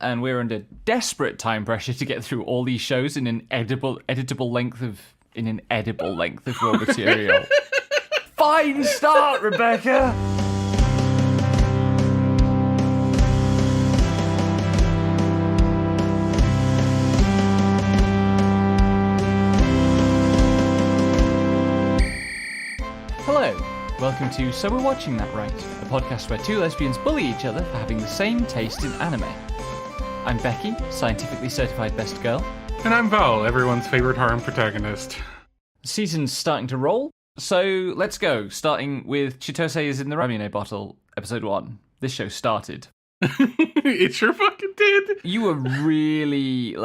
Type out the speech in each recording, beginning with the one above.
and we're under desperate time pressure to get through all these shows in an editable length of raw material. Fine start, Rebecca! Hello, welcome to So We're Watching That Right, a podcast where two lesbians bully each other for having the same taste in anime. I'm Becky, scientifically certified best girl. And I'm Val, everyone's favorite harem protagonist. The season's starting to roll, so let's go, starting with Chitose is in the Ramune bottle, episode 1. This show started. It sure fucking did. You were really,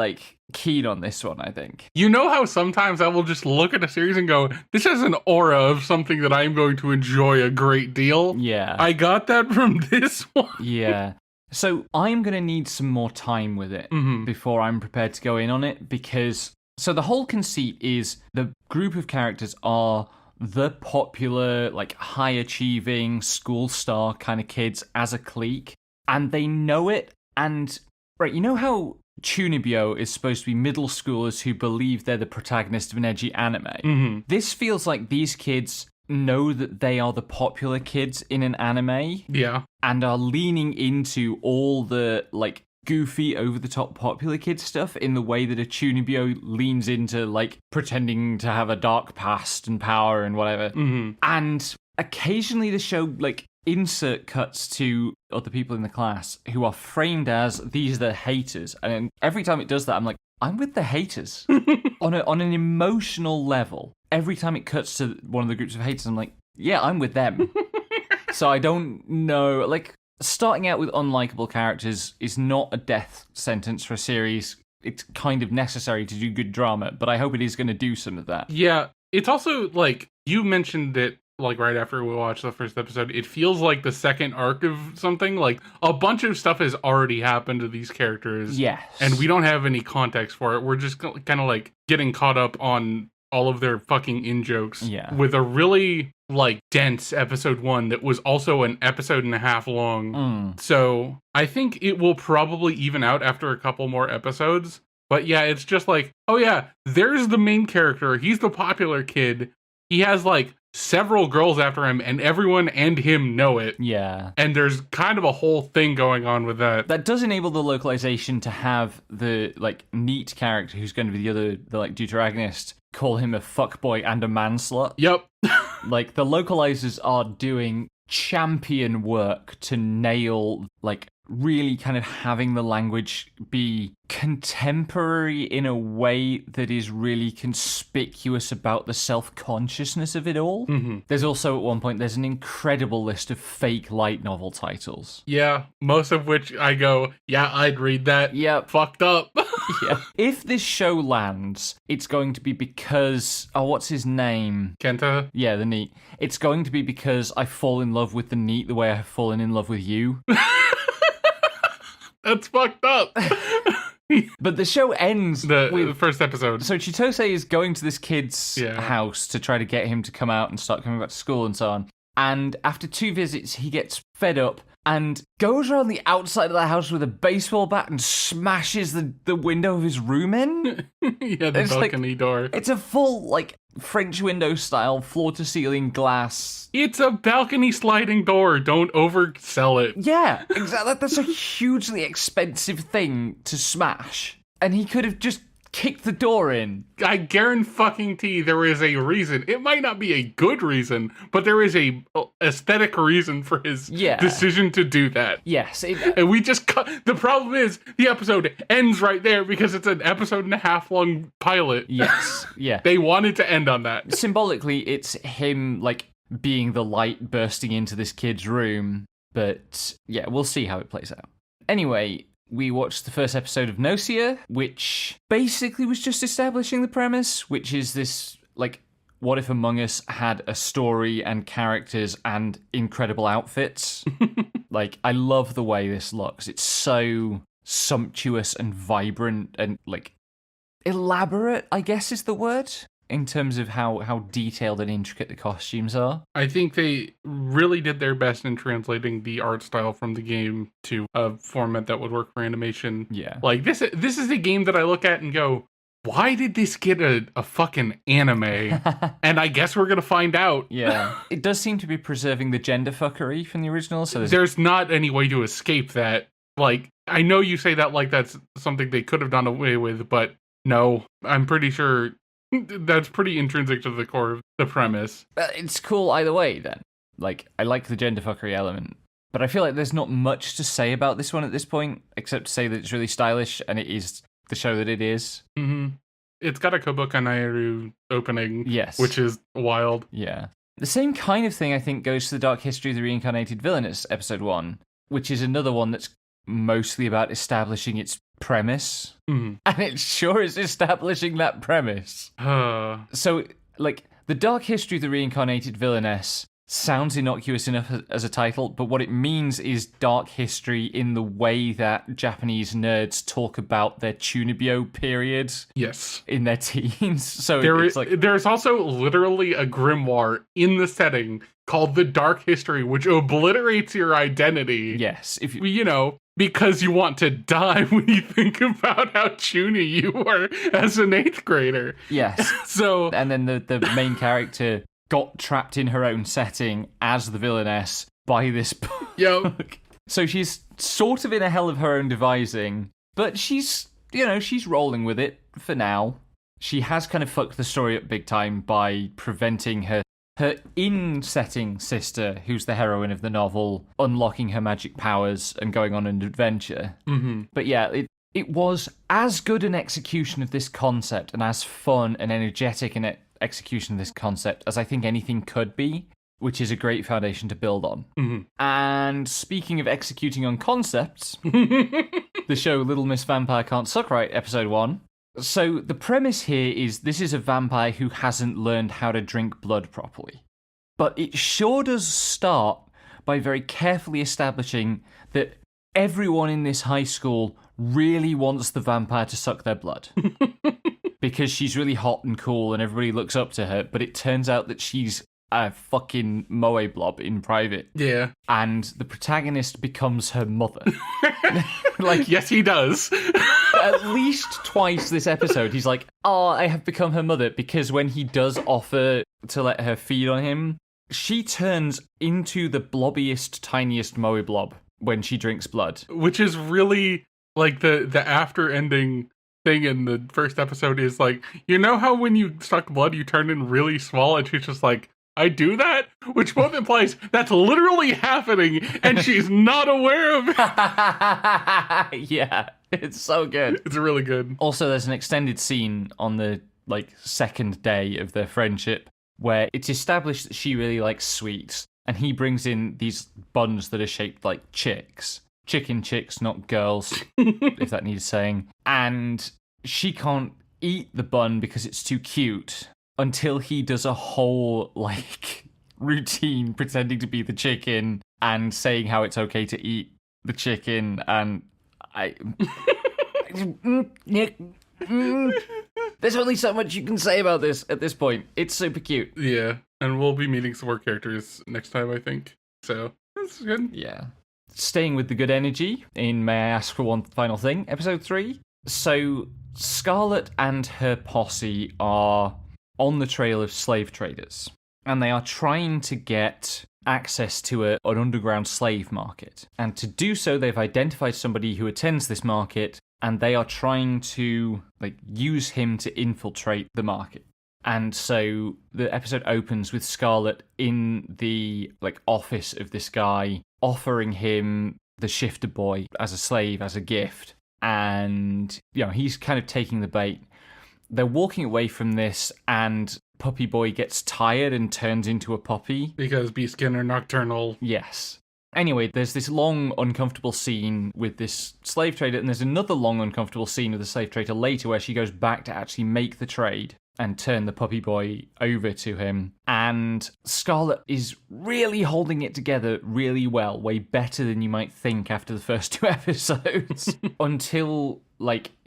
keen on this one, I think. You know how sometimes I will just look at a series and go, this has an aura of something that I'm going to enjoy a great deal? Yeah. I got that from this one. Yeah. So I'm going to need some more time with it before I'm prepared to go in on it, because... So the whole conceit is the group of characters are the popular, high-achieving, school star kind of kids as a clique, and they know it, and... Right, you know how Chunibyo is supposed to be middle schoolers who believe they're the protagonist of an edgy anime? Mm-hmm. This feels like these kids know that they are the popular kids in an anime. Yeah. And are leaning into all the, goofy, over-the-top popular kids stuff in the way that a Chunibyo leans into, pretending to have a dark past and power and whatever. Mm-hmm. And occasionally the show, insert cuts to other people in the class who are framed as these are the haters, and every time it does that, I'm like, I'm with the haters on an emotional level. Every time it cuts to one of the groups of haters, I'm like, yeah, I'm with them. So I don't know, starting out with unlikable characters is not a death sentence for a series. It's kind of necessary to do good drama, but I hope it is going to do some of that. Yeah, it's also you mentioned it. Right after we watched the first episode, it feels like the second arc of something. A bunch of stuff has already happened to these characters. Yes. And we don't have any context for it. We're just kind of getting caught up on all of their fucking in-jokes. Yeah. With a really, dense episode 1 that was also an episode and a half long. So I think it will probably even out after a couple more episodes. But yeah, it's just oh yeah, there's the main character. He's the popular kid. He has, several girls after him, and everyone and him know it. Yeah. And there's kind of a whole thing going on with that. That does enable the localization to have the, neat character who's going to be the deuteragonist call him a fuckboy and a manslut. Yep. The localizers are doing champion work to nail, really kind of having the language be contemporary in a way that is really conspicuous about the self-consciousness of it all. Mm-hmm. There's also, at one point, there's an incredible list of fake light novel titles. Yeah, most of which I go, yeah, I'd read that. Yep. Fucked up. Yeah. If this show lands, it's going to be because... Oh, what's his name? Kenta? Yeah, the NEET. It's going to be because I fall in love with the NEET the way I've fallen in love with you. That's fucked up. But the show ends with... The first episode. So Chitose is going to this kid's house to try to get him to come out and start coming back to school and so on. And after 2 visits, he gets fed up and goes around the outside of the house with a baseball bat and smashes the window of his room in. Yeah, the balcony door. It's a full, French window style, floor-to-ceiling glass. It's a balcony sliding door. Don't oversell it. Yeah, exactly. That's a hugely expensive thing to smash. And he could have just kicked the door in. I guarantee there is a reason. It might not be a good reason, but there is a aesthetic reason for his decision to do that. Yes. And we just cut. The problem is the episode ends right there because it's an episode and a half long pilot. Yes. Yeah. They wanted to end on that. Symbolically, it's him, being the light bursting into this kid's room. But, yeah, we'll see how it plays out. Anyway... We watched the first episode of Gnosia, which basically was just establishing the premise, which is this, what if Among Us had a story and characters and incredible outfits? I love the way this looks. It's so sumptuous and vibrant and, elaborate, I guess is the word. in terms of how detailed and intricate the costumes are. I think they really did their best in translating the art style from the game to a format that would work for animation. Yeah. Like, this is a game that I look at and go, why did this get a fucking anime? And I guess we're going to find out. Yeah. It does seem to be preserving the gender fuckery from the original. So there's not any way to escape that. Like, I know you say that like that's something they could have done away with, but no, I'm pretty sure that's pretty intrinsic to the core of the premise. It's cool either way, then. Like, I like the gender fuckery element. But I feel like there's not much to say about this one at this point, except to say that it's really stylish, and it is the show that it is. Mm-hmm. It's got a Kobuka Nairu opening, yes, which is wild. Yeah. The same kind of thing, I think, goes to the Dark History of the Reincarnated Villainess, episode 1, which is another one that's mostly about establishing its premise. Mm-hmm. And it sure is establishing that premise. So, like, the Dark History of the Reincarnated Villainess sounds innocuous enough as a title, but what it means is dark history in the way that Japanese nerds talk about their Chunibyo period. Yes. In their teens. So there's also literally a grimoire in the setting called The Dark History, which obliterates your identity. Yes. If you know, because you want to die when you think about how chuny you were as an 8th grader. Yes. So, and then the main character got trapped in her own setting as the villainess by this book. Yep. So she's sort of in a hell of her own devising, but she's rolling with it for now. She has kind of fucked the story up big time by preventing her in-setting sister, who's the heroine of the novel, unlocking her magic powers and going on an adventure. Mm-hmm. But yeah, it was as good an execution of this concept and as fun and energetic an execution of this concept as I think anything could be, which is a great foundation to build on. Mm-hmm. And speaking of executing on concepts, the show Little Miss Vampire Can't Suck Right, episode 1. So the premise here is this is a vampire who hasn't learned how to drink blood properly. But it sure does start by very carefully establishing that everyone in this high school really wants the vampire to suck their blood. Because she's really hot and cool and everybody looks up to her, but it turns out that she's a fucking moe blob in private. Yeah. And the protagonist becomes her mother. Like, yes, he does. At least twice this episode, he's like, oh, I have become her mother, because when he does offer to let her feed on him, she turns into the blobbiest, tiniest moe blob when she drinks blood. Which is really, like, the after ending thing in the first episode is like, you know how when you suck blood you turn in really small, and she's just like, I do that? Which both implies that's literally happening and she's not aware of it. Yeah, it's so good. It's really good. Also, there's an extended scene on the second day of their friendship where it's established that she really likes sweets, and he brings in these buns that are shaped like chicks. Chicken chicks, not girls, if that needs saying. And she can't eat the bun because it's too cute until he does a whole, routine pretending to be the chicken and saying how it's okay to eat the chicken. And there's only so much you can say about this at this point. It's super cute. Yeah, and we'll be meeting some more characters next time, I think. So, that's good. Yeah. Staying with the good energy, in May I Ask for One Final Thing, episode 3. So, Scarlet and her posse are on the trail of slave traders, and they are trying to get access to an underground slave market. And to do so, they've identified somebody who attends this market, and they are trying to use him to infiltrate the market. And so the episode opens with Scarlet in the office of this guy, offering him the shifter boy as a slave, as a gift. And, he's kind of taking the bait. They're walking away from this, and Puppy Boy gets tired and turns into a puppy. Because Beastkin are nocturnal. Yes. Anyway, there's this long, uncomfortable scene with this slave trader, and there's another long, uncomfortable scene with the slave trader later where she goes back to actually make the trade and turn the puppy boy over to him. And Scarlet is really holding it together really well, way better than you might think after the first 2 episodes. Until,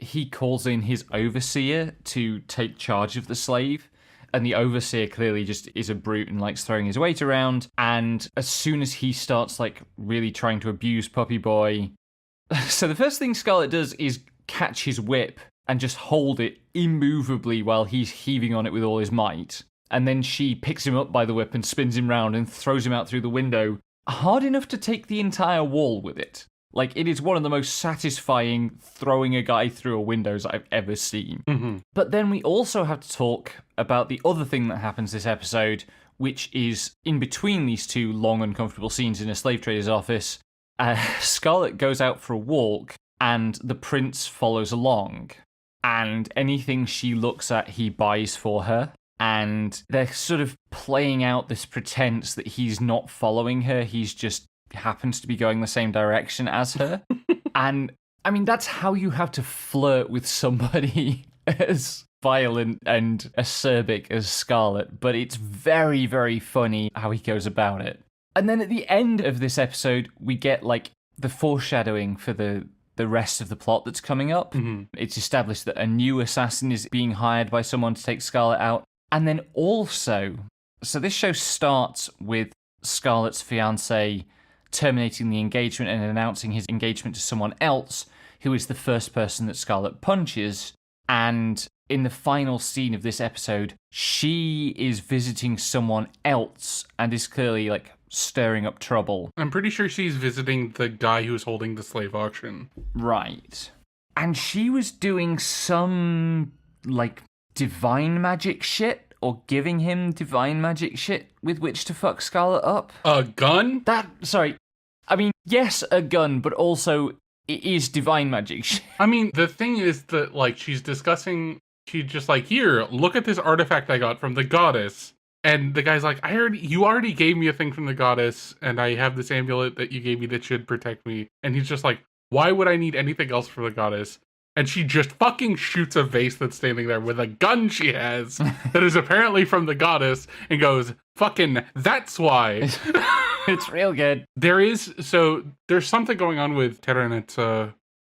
he calls in his overseer to take charge of the slave. And the overseer clearly just is a brute and likes throwing his weight around. And as soon as he starts like really trying to abuse Puppy Boy, so the first thing Scarlet does is catch his whip and just hold it immovably while he's heaving on it with all his might. And then she picks him up by the whip and spins him round and throws him out through the window, hard enough to take the entire wall with it. Like, it is one of the most satisfying throwing a guy through a windows I've ever seen. Mm-hmm. But then we also have to talk about the other thing that happens this episode, which is in between these two long, uncomfortable scenes in a slave trader's office. Scarlet goes out for a walk, and the prince follows along. And anything she looks at, he buys for her. And they're sort of playing out this pretense that he's not following her. He's just happens to be going the same direction as her. And, I mean, that's how you have to flirt with somebody as violent and acerbic as Scarlet. But it's very, very funny how he goes about it. And then at the end of this episode, we get, like, the foreshadowing for the rest of the plot that's coming up. Mm-hmm. It's established that a new assassin is being hired by someone to take Scarlet out. And then also, so this show starts with Scarlet's fiancé terminating the engagement and announcing his engagement to someone else, who is the first person that Scarlet punches. And in the final scene of this episode, she is visiting someone else and is clearly, like, stirring up trouble. I'm pretty sure she's visiting the guy who's holding the slave auction. Right. And she was doing some, like, divine magic shit, or giving him divine magic shit with which to fuck Scarlet up. A gun? Yes, a gun, but also it is divine magic shit. I mean, the thing is that, like, she's just like, here, look at this artifact I got from the goddess. And the guy's like, you already gave me a thing from the goddess, and I have this amulet that you gave me that should protect me. And he's just like, why would I need anything else from the goddess? And she just fucking shoots a vase that's standing there with a gun she has that is apparently from the goddess and goes, fucking, that's why. It's real good. There's something going on with Terranetsa,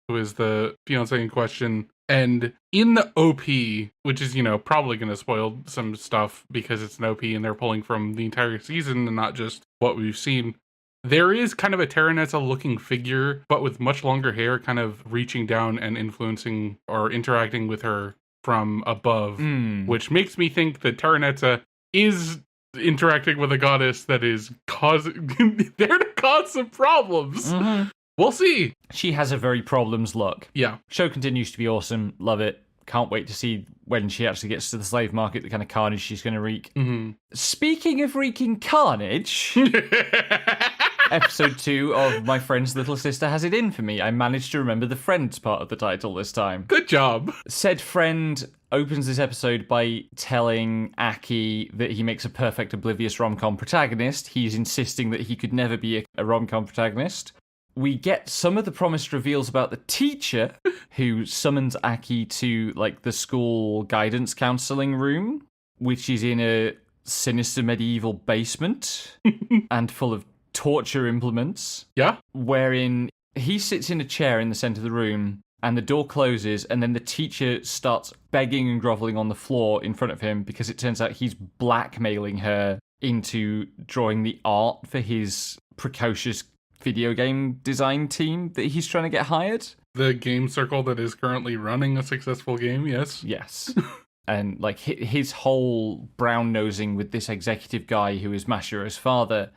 who is the fiancé in question. And in the OP, which is, probably going to spoil some stuff because it's an OP and they're pulling from the entire season and not just what we've seen, there is kind of a Terranetsa-looking figure, but with much longer hair, kind of reaching down and influencing or interacting with her from above, which makes me think that Terranetsa is interacting with a goddess that is there to cause some problems. Mm-hmm. We'll see. She has a very problems look. Yeah. Show continues to be awesome. Love it. Can't wait to see when she actually gets to the slave market, the kind of carnage she's going to wreak. Mm-hmm. Speaking of wreaking carnage, episode 2 of My Friend's Little Sister Has It In For Me. I managed to remember the friends part of the title this time. Good job. Said friend opens this episode by telling Aki that he makes a perfect oblivious rom-com protagonist. He's insisting that he could never be a rom-com protagonist. We get some of the promised reveals about the teacher who summons Aki to, like, the school guidance counseling room, which is in a sinister medieval basement and full of torture implements. Yeah. Wherein he sits in a chair in the center of the room and the door closes and then the teacher starts begging and groveling on the floor in front of him because it turns out he's blackmailing her into drawing the art for his precocious video game design team that he's trying to get hired. The game circle that is currently running a successful game, yes. Yes. And, like, his whole brown-nosing with this executive guy who is Mashiro's father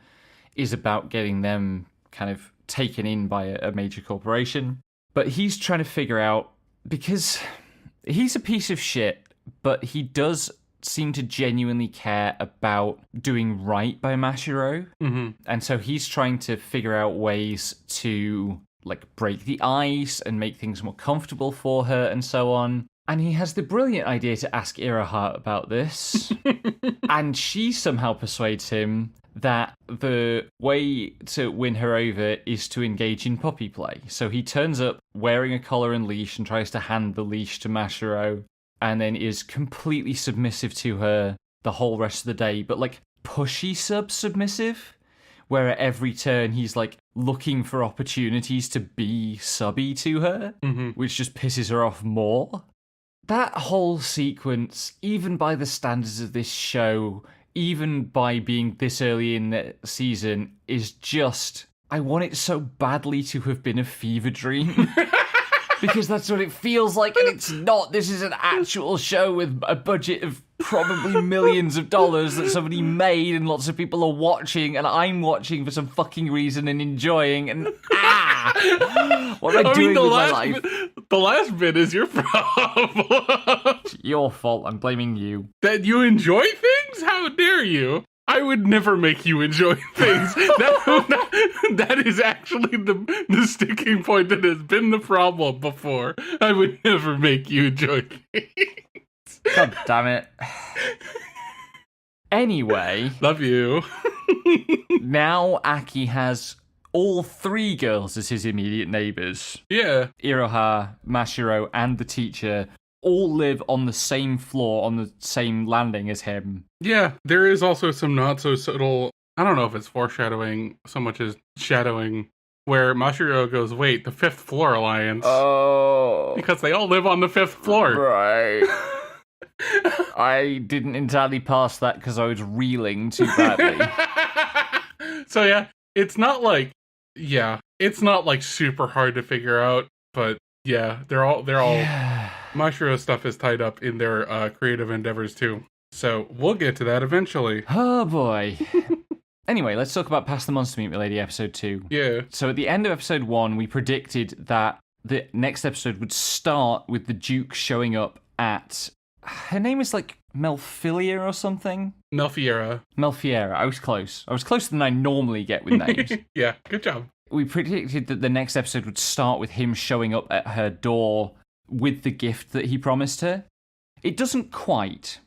is about getting them kind of taken in by a major corporation. But he's trying to figure out, because he's a piece of shit, but he does seem to genuinely care about doing right by Mashiro. Mm-hmm. And so he's trying to figure out ways to, like, break the ice and make things more comfortable for her and so on. And he has the brilliant idea to ask Iroha about this. And she somehow persuades him that the way to win her over is to engage in puppy play. So he turns up wearing a collar and leash and tries to hand the leash to Mashiro, and then is completely submissive to her the whole rest of the day, but, like, pushy submissive, where at every turn he's, like, looking for opportunities to be subby to her, which just pisses her off more. That whole sequence, even by the standards of this show, even by being this early in the season, is just... I want it so badly to have been a fever dream. Because that's what it feels like, and it's not. This is an actual show with a budget of probably millions of dollars that somebody made and lots of people are watching, and I'm watching for some fucking reason and enjoying, and what am I doing with my life? The last bit is your problem. It's your fault. I'm blaming you. That you enjoy things? How dare you? I would never make you enjoy things. That is actually the sticking point that has been the problem before. I would never make you enjoy things. God damn it. Anyway. Love you. Now Aki has all 3 girls as his immediate neighbours. Yeah. Iroha, Mashiro, and the teacher all live on the same floor, on the same landing as him. Yeah, there is also some not so subtle, I don't know if it's foreshadowing so much as shadowing, where Mashiro goes, wait, the 5th floor alliance. Oh. Because they all live on the 5th floor. Right. I didn't entirely pass that because I was reeling too badly. So yeah, it's not like super hard to figure out, but yeah, they're all Yeah. Mashiro stuff is tied up in their creative endeavors too. So we'll get to that eventually. Oh boy. Anyway, let's talk about Past the Monster Meat Milady episode 2. Yeah. So at the end of episode 1, we predicted that the next episode would start with the Duke showing up at... Her name is like Melfilia or something? Melfiera. I was close. I was closer than I normally get with names. Yeah, good job. We predicted that the next episode would start with him showing up at her door with the gift that he promised her. It doesn't quite.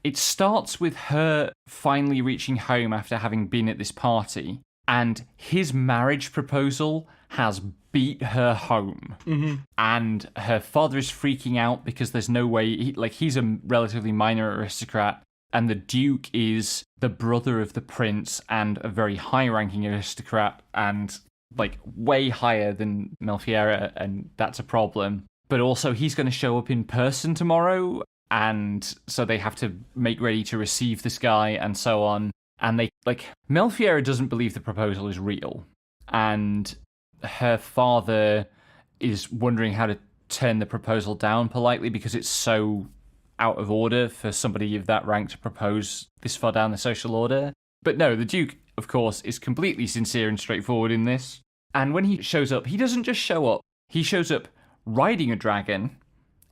It starts with her finally reaching home after having been at this party, and his marriage proposal has beat her home. Mm-hmm. And her father is freaking out because there's no way... he's a relatively minor aristocrat, and the Duke is the brother of the prince and a very high-ranking aristocrat, and way higher than Melfiera, and that's a problem. But also, he's going to show up in person tomorrow, and so they have to make ready to receive this guy, and so on. And Melfiera doesn't believe the proposal is real, and her father is wondering how to turn the proposal down politely because it's so out of order for somebody of that rank to propose this far down the social order. But no, the Duke, of course, is completely sincere and straightforward in this. And when he shows up, he doesn't just show up. He shows up riding a dragon,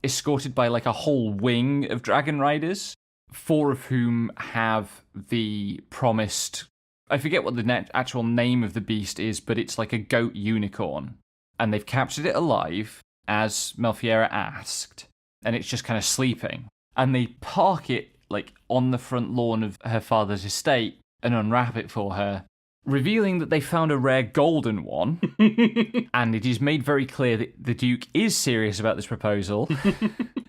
escorted by a whole wing of dragon riders, 4 of whom have the promised... I forget what the actual name of the beast is, but it's like a goat unicorn. And they've captured it alive, as Melfiera asked, and it's just kind of sleeping. And they park it, on the front lawn of her father's estate and unwrap it for her, revealing that they found a rare golden one. And it is made very clear that the Duke is serious about this proposal.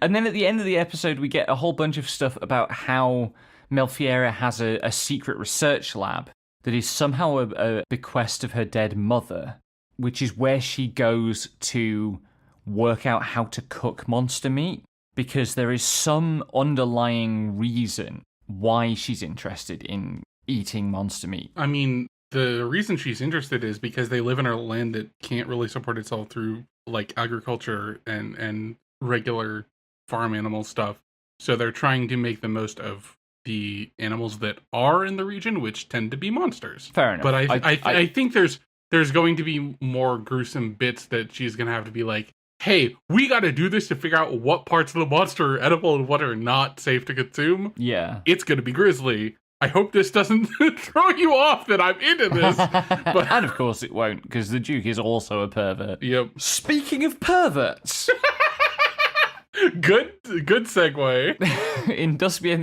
And then at the end of the episode, we get a whole bunch of stuff about how Melfiera has a secret research lab that is somehow a bequest of her dead mother, which is where she goes to work out how to cook monster meat, because there is some underlying reason why she's interested in eating monster meat. I mean, the reason she's interested is because they live in a land that can't really support itself through agriculture and regular farm animal stuff. So they're trying to make the most of the animals that are in the region, which tend to be monsters. Fair enough. But I think there's going to be more gruesome bits that she's going to have to be like, hey, we got to do this to figure out what parts of the monster are edible and what are not safe to consume. Yeah. It's going to be grisly. I hope this doesn't throw you off that I'm into this. But and of course it won't, because the Duke is also a pervert. Yep. Speaking of perverts... Good segue. In Dusk Beyond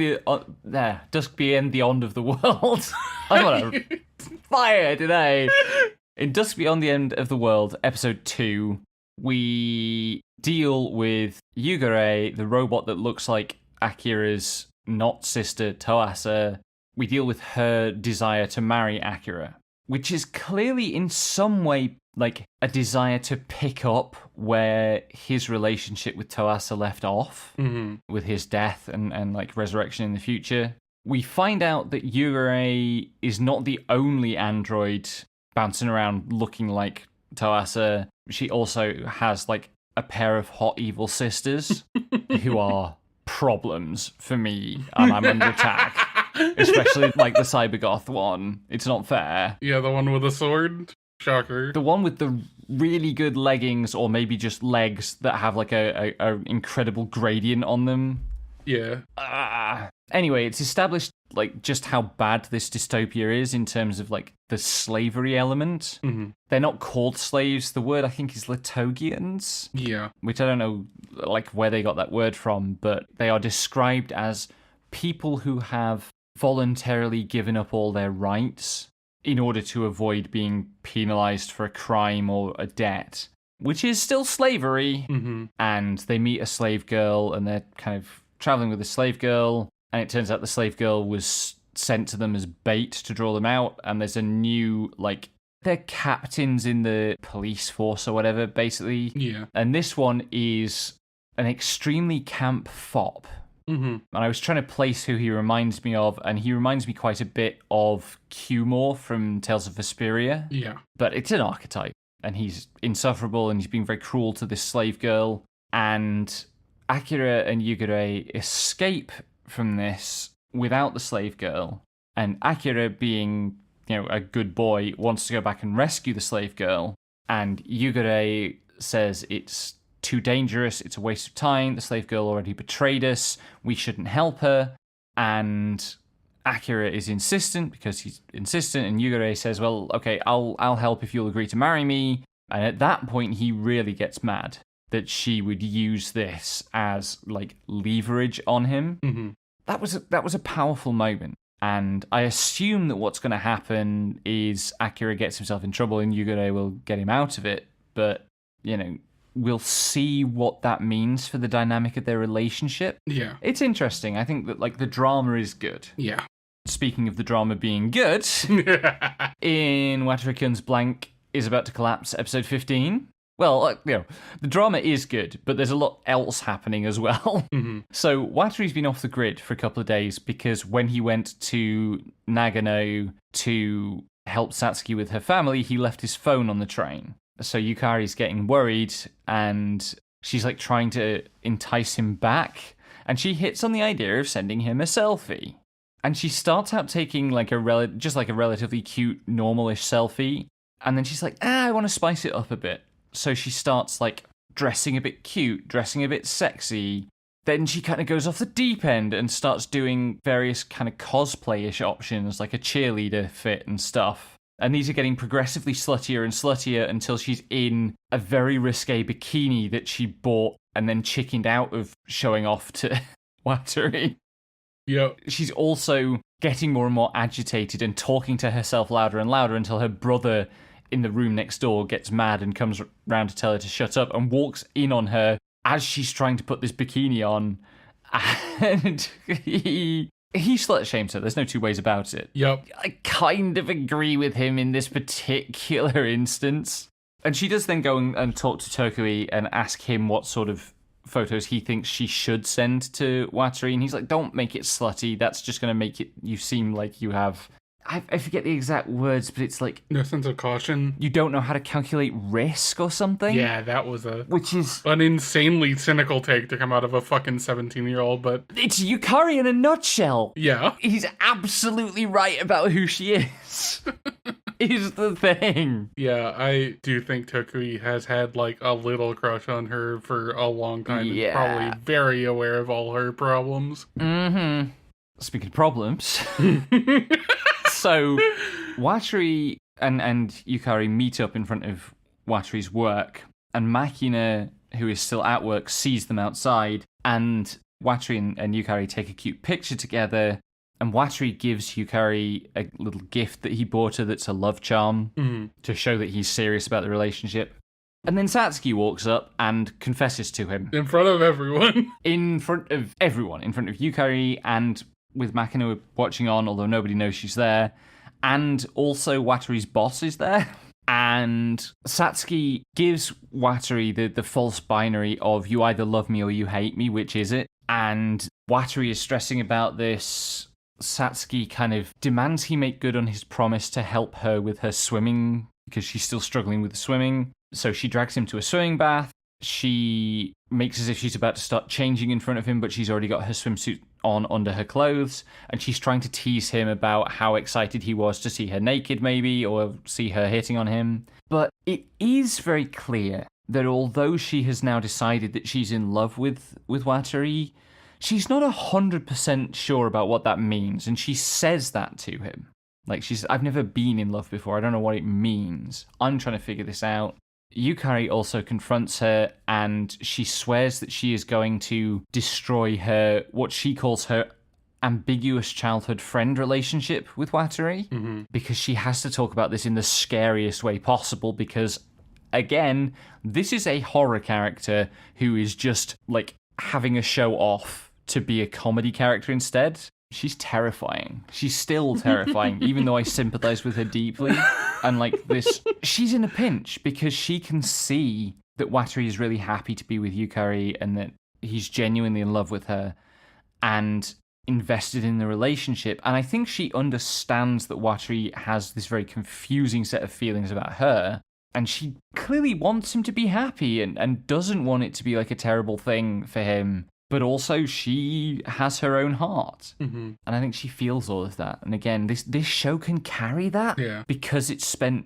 the End of the World. I'm on a fire today. In Dusk Beyond the End of the World, episode 2, we deal with Yugure, the robot that looks like Akira's not sister, Toasa. We deal with her desire to marry Akira. which is clearly in some way like a desire to pick up where his relationship with Toasa left off, with his death and like resurrection in the future. We find out that Yugure is not the only android bouncing around looking like Toasa. She also has like a pair of hot evil sisters who are problems for me, and I'm under attack. Especially like the Cybergoth one. It's not fair. Yeah, the one with the sword. Shocker. The one with the really good leggings, or maybe just legs that have like a incredible gradient on them. Yeah. Anyway, it's established like just how bad this dystopia is in terms of like the slavery element. They're not called slaves. The word I think is Litogians. Yeah. Which I don't know like where they got that word from, but they are described as people who have voluntarily given up all their rights in order to avoid being penalized for a crime or a debt, which is still slavery. And they meet a slave girl, and they're kind of traveling with a slave girl, and it turns out the slave girl was sent to them as bait to draw them out, and there's a new, like, they're captains in the police force or whatever, basically. Yeah. And this one is an extremely camp fop. And I was trying to place who he reminds me of, and he reminds me quite a bit of Cumore from Tales of Vesperia. Yeah. But it's an archetype, and he's insufferable, and he's being very cruel to this slave girl. And Akira and Yugure escape from this without the slave girl. And Akira, being, you know, a good boy, wants to go back and rescue the slave girl. And Yugure says it's too dangerous, it's a waste of time, the slave girl already betrayed us, we shouldn't help her. And Akira is insistent because he's insistent, and Yugure says, well, okay, I'll help if you'll agree to marry me. And at that point he really gets mad that she would use this as like leverage on him. That was a powerful moment. And I assume that what's going to happen is Akira gets himself in trouble and Yugure will get him out of it. But, you know, we'll see what that means for the dynamic of their relationship. Yeah. It's interesting. I think that, like, the drama is good. Yeah. Speaking of the drama being good, in Watari-kun's Blank is About to Collapse, episode 15. Well, you know, the drama is good, but there's a lot else happening as well. So Watari's been off the grid for a couple of days because when he went to Nagano to help Satsuki with her family, he left his phone on the train. So Yukari's getting worried, and she's like trying to entice him back, and she hits on the idea of sending him a selfie. And she starts out taking like a relatively cute, normalish selfie, and then she's like, I want to spice it up a bit. So she starts like dressing a bit cute, dressing a bit sexy. Then she kind of goes off the deep end and starts doing various kind of cosplay-ish options, like a cheerleader fit and stuff. And these are getting progressively sluttier and sluttier until she's in a very risque bikini that she bought and then chickened out of showing off to Watari. Yep. She's also getting more and more agitated and talking to herself louder and louder until her brother in the room next door gets mad and comes round to tell her to shut up and walks in on her as she's trying to put this bikini on. And he slut-shames her. There's no two ways about it. Yep. I kind of agree with him in this particular instance. And she does then go and talk to Tokui and ask him what sort of photos he thinks she should send to Watari. And he's like, don't make it slutty. That's just going to make you seem like you have... I forget the exact words, but it's like... No sense of caution. You don't know how to calculate risk or something? Yeah, that was which is an insanely cynical take to come out of a fucking 17-year-old, but... It's Yukari in a nutshell. Yeah. He's absolutely right about who she is. Is the thing. Yeah, I do think Tokui has had, like, a little crush on her for a long time. Yeah. And probably very aware of all her problems. Speaking of problems... So, Watari and Yukari meet up in front of Watari's work, and Makina, who is still at work, sees them outside, and Watari and Yukari take a cute picture together, and Watari gives Yukari a little gift that he bought her that's a love charm to show that he's serious about the relationship. And then Satsuki walks up and confesses to him. In front of everyone. In front of everyone. In front of Yukari and... with Makina watching on, although nobody knows she's there, And also Watari's boss is there. And Satsuki gives Watari the false binary of you either love me or you hate me, which is it? And Watari is stressing about this. Satsuki kind of demands he make good on his promise to help her with her swimming because she's still struggling with the swimming. So she drags him to a swimming bath. She makes as if she's about to start changing in front of him, but she's already got her swimsuit on under her clothes, and she's trying to tease him about how excited he was to see her naked, maybe, or see her hitting on him. But it is very clear that although she has now decided that she's in love with Watari, she's not 100% sure about what that means, and she says that to him. Like, I've never been in love before, I don't know what it means. I'm trying to figure this out. Yukari also confronts her, and she swears that she is going to destroy her, what she calls her ambiguous childhood friend relationship with Watari, because she has to talk about this in the scariest way possible, because, again, this is a horror character who is just, like, having a show off to be a comedy character instead. She's terrifying. She's still terrifying, even though I sympathize with her deeply. And like this, she's in a pinch because she can see that Watari is really happy to be with Yukari and that he's genuinely in love with her and invested in the relationship. And I think she understands that Watari has this very confusing set of feelings about her. And she clearly wants him to be happy and doesn't want it to be like a terrible thing for him. But also, she has her own heart. And I think she feels all of that. And again, this show can carry that because it spent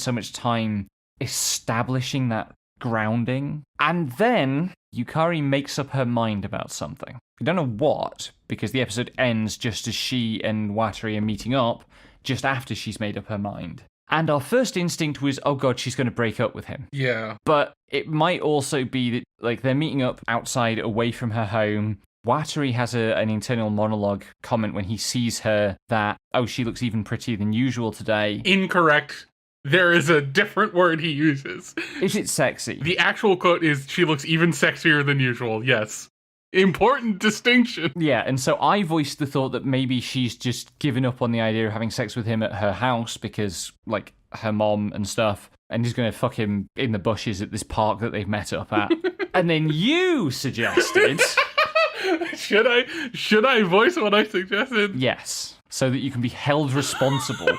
so much time establishing that grounding. And then Yukari makes up her mind about something. We don't know what, because the episode ends just as she and Watari are meeting up, just after she's made up her mind. And our first instinct was, oh god, she's going to break up with him. Yeah. But it might also be that, like, they're meeting up outside, away from her home. Watari has an internal monologue comment when he sees her that, oh, she looks even prettier than usual today. Incorrect. There is a different word he uses. Is it sexy? The actual quote is, she looks even sexier than usual, yes. Important distinction. Yeah, and so I voiced the thought that maybe she's just given up on the idea of having sex with him at her house because, like, her mom and stuff, and he's going to fuck him in the bushes at this park that they've met up at. And then you suggested... Should I voice what I suggested? Yes, so that you can be held responsible.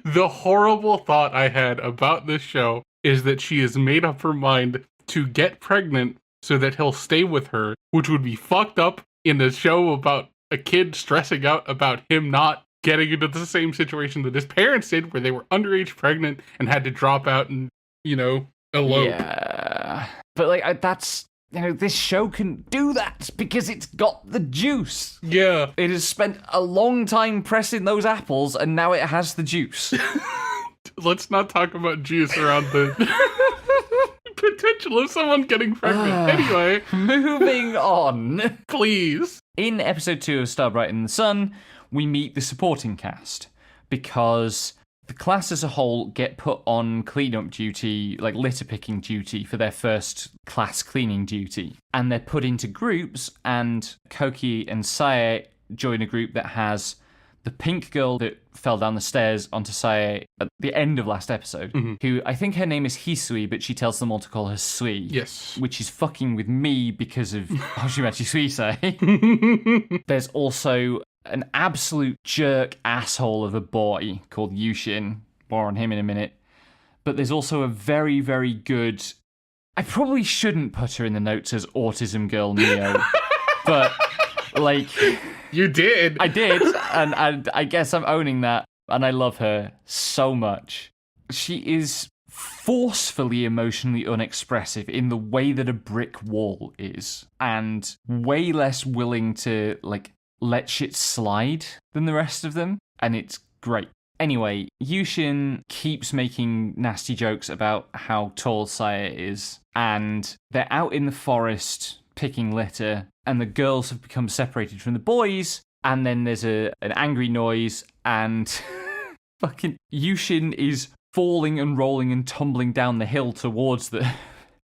The horrible thought I had about this show is that she has made up her mind to get pregnant so that he'll stay with her, which would be fucked up in a show about a kid stressing out about him not getting into the same situation that his parents did, where they were underage pregnant and had to drop out and, elope. Yeah. But, like, that's... this show can do that because it's got the juice. Yeah. It has spent a long time pressing those apples, and now it has the juice. Let's not talk about juice around the... potential of someone getting pregnant. Anyway. Moving on. Please. In episode 2 of Starbright in the Sun, we meet the supporting cast because the class as a whole get put on cleanup duty, like litter picking duty for their first class cleaning duty. And they're put into groups, and Koki and Sae join a group that has the pink girl that fell down the stairs onto Sae at the end of last episode, who I think her name is Hisui, but she tells them all to call her Sui. Yes. Which is fucking with me because of Hoshimachi Suisei. There's also an absolute jerk asshole of a boy called Yushin. More on him in a minute. But there's also a very, very good... I probably shouldn't put her in the notes as Autism Girl Neo, but, like... You did. I did, and I guess I'm owning that, and I love her so much. She is forcefully emotionally unexpressive in the way that a brick wall is, and way less willing to, like, let shit slide than the rest of them, and it's great. Anyway, Yushin keeps making nasty jokes about how tall Sae is, and they're out in the forest picking litter, and the girls have become separated from the boys, and then there's an angry noise, and fucking Yushin is falling and rolling and tumbling down the hill towards them,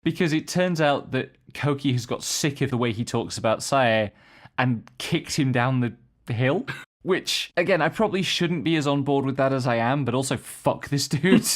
because it turns out that Koki has got sick of the way he talks about Sae and kicked him down the hill. Which, again, I probably shouldn't be as on board with that as I am, but also fuck this dude.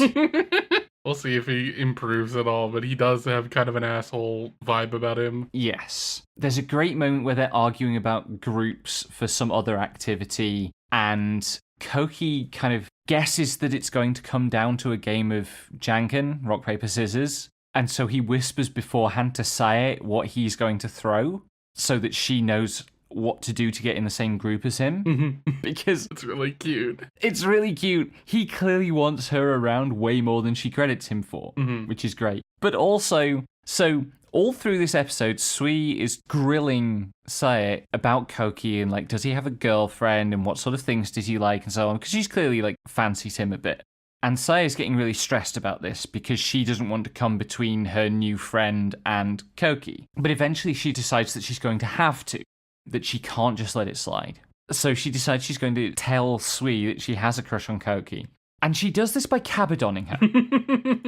We'll see if he improves at all, but he does have kind of an asshole vibe about him. Yes. There's a great moment where they're arguing about groups for some other activity, and Koki kind of guesses that it's going to come down to a game of Janken, rock, paper, scissors, and so he whispers beforehand to Sae what he's going to throw, so that she knows what to do to get in the same group as him. Because it's really cute. It's really cute. He clearly wants her around way more than she credits him for, which is great. But also, so all through this episode, Sui is grilling Sae about Koki and like, does he have a girlfriend and what sort of things does he like and so on, because she's clearly like fancies him a bit. And Sae is getting really stressed about this because she doesn't want to come between her new friend and Koki. But eventually she decides that she's going to have to, that she can't just let it slide. So she decides she's going to tell Sui that she has a crush on Koki. And she does this by cabadoning her.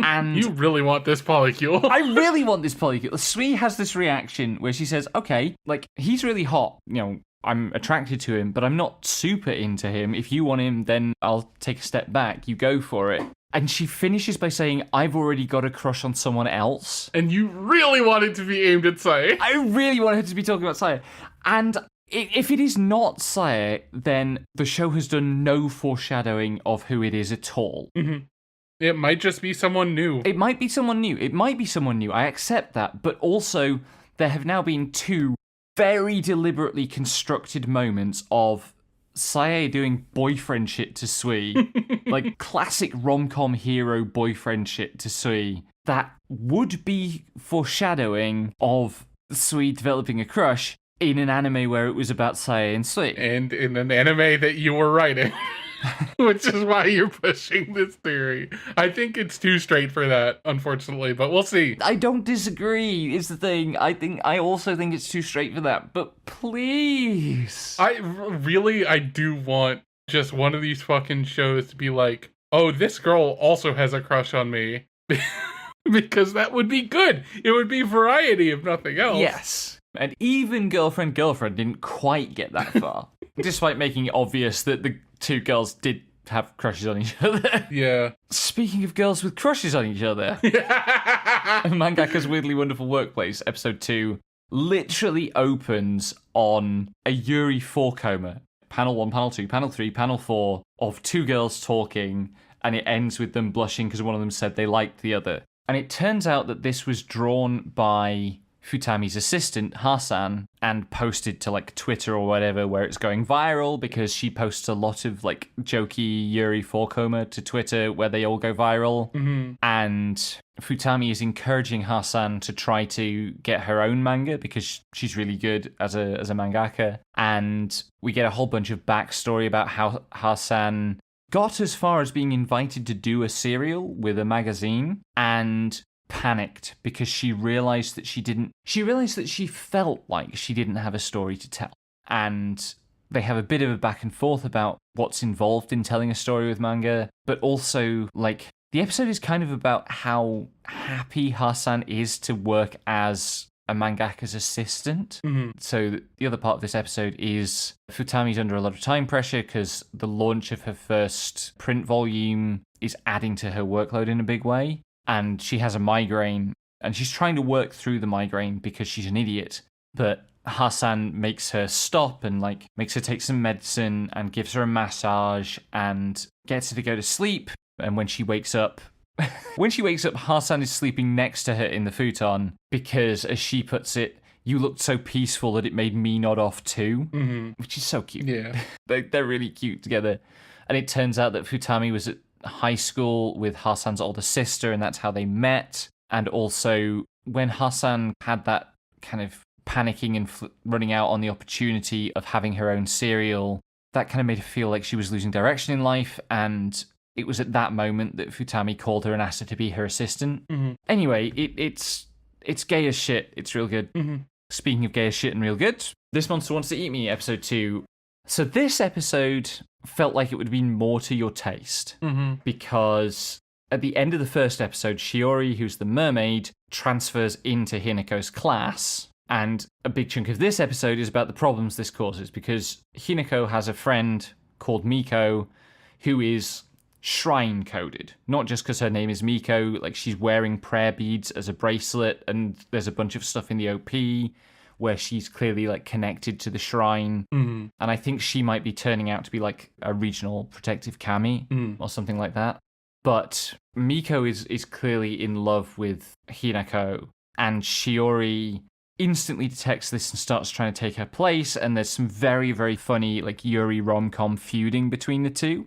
And you really want this polycule. I really want this polycule. Sui has this reaction where she says, okay, like, he's really hot. You know, I'm attracted to him, but I'm not super into him. If you want him, then I'll take a step back. You go for it. And she finishes by saying, I've already got a crush on someone else. And you really want it to be aimed at Sae. I really want her to be talking about Sae. And if it is not Sae, then the show has done no foreshadowing of who it is at all. It might just be someone new. It might be someone new. I accept that. But also, there have now been two very deliberately constructed moments of Sae doing boyfriend shit to Sui, like classic rom-com hero boyfriend shit to Sui, that would be foreshadowing of Sui developing a crush in an anime where it was about Sae and Sui. And in an anime that you were writing. Which is why you're pushing this theory. I think it's too straight for that, unfortunately, but we'll see. I don't disagree, is the thing. I also think it's too straight for that, but please. I do want just one of these fucking shows to be like, oh, this girl also has a crush on me. Because that would be good. It would be variety, if nothing else. Yes. And even Girlfriend didn't quite get that far. Despite making it obvious that the two girls did have crushes on each other. Yeah. Speaking of girls with crushes on each other, Mangaka's Weirdly Wonderful Workplace, episode 2, literally opens on a Yuri 4 coma. Panel 1, panel 2, panel 3, panel 4 of two girls talking, and it ends with them blushing because one of them said they liked the other. And it turns out that this was drawn by Futami's assistant, Hasan, and posted to like Twitter or whatever, where it's going viral because she posts a lot of like jokey Yuri 4 coma to Twitter where they all go viral. And Futami is encouraging Hasan to try to get her own manga because she's really good as a mangaka. And we get a whole bunch of backstory about how Hasan got as far as being invited to do a serial with a magazine and panicked because she realized that she felt like she didn't have a story to tell. And they have a bit of a back and forth about what's involved in telling a story with manga, but also like the episode is kind of about how happy Hasan is to work as a mangaka's assistant. So the other part of this episode is Futami's under a lot of time pressure because the launch of her first print volume is adding to her workload in a big way. And she has a migraine, and she's trying to work through the migraine because she's an idiot. But Hasan makes her stop and like makes her take some medicine and gives her a massage and gets her to go to sleep. And when she wakes up, Hasan is sleeping next to her in the futon because, as she puts it, you looked so peaceful that it made me nod off too, which is so cute. Yeah, they're really cute together. And it turns out that Futami was at high school with Hasan's older sister, and that's how they met. And also, when Hasan had that kind of panicking and running out on the opportunity of having her own serial, that kind of made her feel like she was losing direction in life, and it was at that moment that Futami called her and asked her to be her assistant. Anyway, it's gay as shit. It's real good. Speaking of gay as shit and real good, This Monster Wants to Eat Me, episode 2. So this episode felt like it would have been more to your taste, because at the end of the first episode, Shiori, who's the mermaid, transfers into Hinako's class, And a big chunk of this episode is about the problems this causes, because Hinako has a friend called Miko who is shrine coded. Not just because her name is Miko, like she's wearing prayer beads as a bracelet, and there's a bunch of stuff in the OP where she's clearly like connected to the shrine. Mm-hmm. And I think she might be turning out to be like a regional protective kami or something like that. But Miko is clearly in love with Hinako, and Shiori instantly detects this and starts trying to take her place, and there's some very, very funny like Yuri rom-com feuding between the two.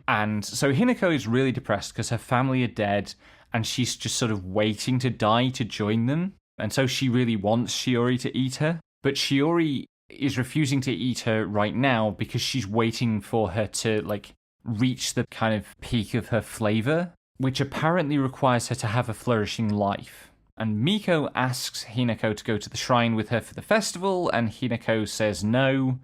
And so Hinako is really depressed because her family are dead and she's just sort of waiting to die to join them. And so she really wants Shiori to eat her, but Shiori is refusing to eat her right now because she's waiting for her to like reach the kind of peak of her flavor, which apparently requires her to have a flourishing life. And Miko asks Hinako to go to the shrine with her for the festival, and Hinako says no,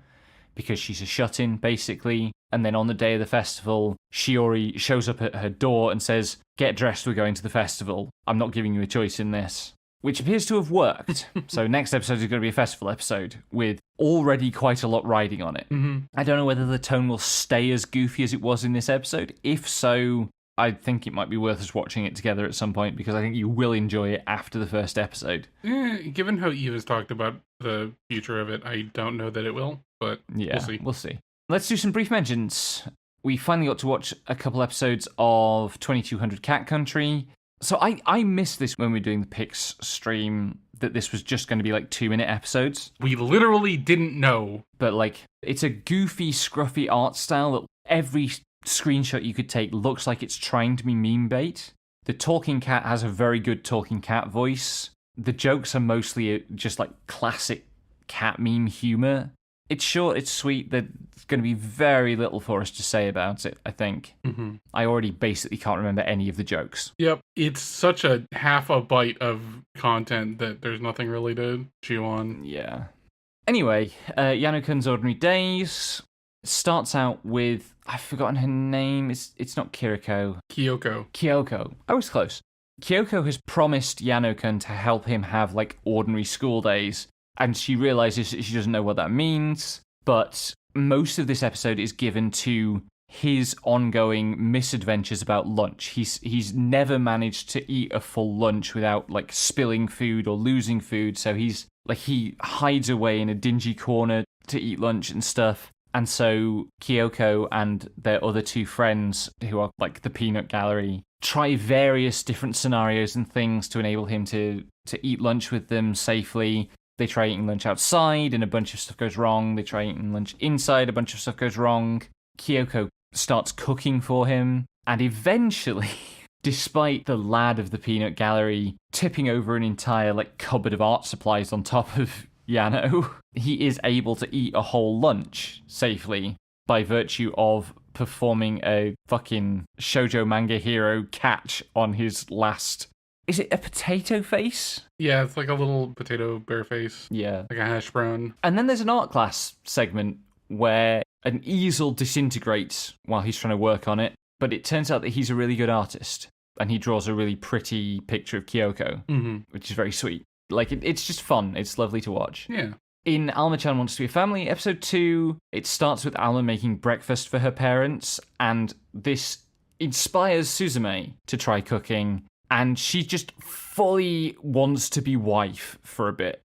because she's a shut-in, basically. And then on the day of the festival, Shiori shows up at her door and says, "Get dressed, we're going to the festival. I'm not giving you a choice in this." Which appears to have worked. So next episode is going to be a festival episode, with already quite a lot riding on it. Mm-hmm. I don't know whether the tone will stay as goofy as it was in this episode. If so, I think it might be worth us watching it together at some point, because I think you will enjoy it after the first episode. Given how Eve has talked about the future of it, I don't know that it will, but yeah, we'll see. Let's do some brief mentions. We finally got to watch a couple episodes of 2200 Cat Country. So I missed this when we were doing the Pix stream, that this was just going to be like 2-minute episodes. We literally didn't know. But like, it's a goofy, scruffy art style that every screenshot you could take looks like it's trying to be meme bait. The talking cat has a very good talking cat voice. The jokes are mostly just like classic cat meme humor. It's short, it's sweet. There's going to be very little for us to say about it, I think. Mm-hmm. I already basically can't remember any of the jokes. Yep, it's such a half a bite of content that there's nothing really to chew on. Yeah. Anyway, Yano-kun's Ordinary Days starts out with, I've forgotten her name. It's not Kiriko. Kyoko. I was close. Kyoko has promised Yano-kun to help him have like ordinary school days, and she realizes that she doesn't know what that means. But most of this episode is given to his ongoing misadventures about lunch. He's never managed to eat a full lunch without like spilling food or losing food. So he hides away in a dingy corner to eat lunch and stuff. And so Kyoko and their other two friends, who are like the peanut gallery, try various different scenarios and things to enable him to eat lunch with them safely. They try eating lunch outside and a bunch of stuff goes wrong. They try eating lunch inside, a bunch of stuff goes wrong. Kyoko starts cooking for him, and eventually, despite the lad of the peanut gallery tipping over an entire like cupboard of art supplies on top of Yano, he is able to eat a whole lunch safely by virtue of performing a fucking shoujo manga hero catch on his last... Is it a potato face? Yeah, it's like a little potato bear face. Yeah. Like a hash brown. And then there's an art class segment where an easel disintegrates while he's trying to work on it, but it turns out that he's a really good artist, and he draws a really pretty picture of Kyoko, which is very sweet. Like, it's just fun. It's lovely to watch. Yeah. In Alma-chan Wants to Be a Family, episode 2, it starts with Alma making breakfast for her parents, and this inspires Suzume to try cooking, and she just fully wants to be wife for a bit.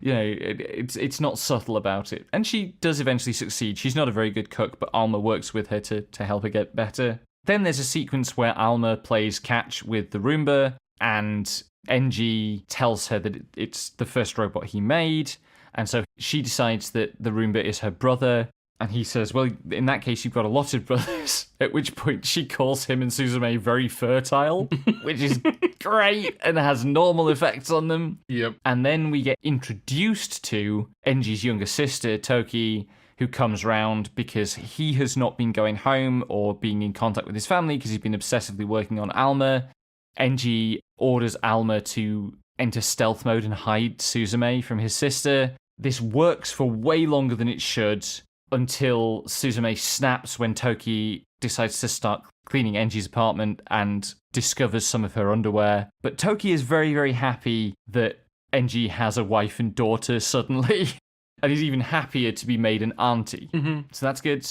You know, it's not subtle about it. And she does eventually succeed. She's not a very good cook, but Alma works with her to help her get better. Then there's a sequence where Alma plays catch with the Roomba, and NG tells her that it's the first robot he made, and so she decides that the Roomba is her brother, and he says, well, in that case, you've got a lot of brothers, at which point she calls him and Suzume very fertile, which is great and has normal effects on them. Yep. And then we get introduced to NG's younger sister, Toki, who comes round because he has not been going home or being in contact with his family because he's been obsessively working on Alma. NG orders Alma to enter stealth mode and hide Suzume from his sister. This works for way longer than it should, until Suzume snaps when Toki decides to start cleaning NG's apartment and discovers some of her underwear. But Toki is very, very happy that NG has a wife and daughter suddenly. And he's even happier to be made an auntie. So that's good.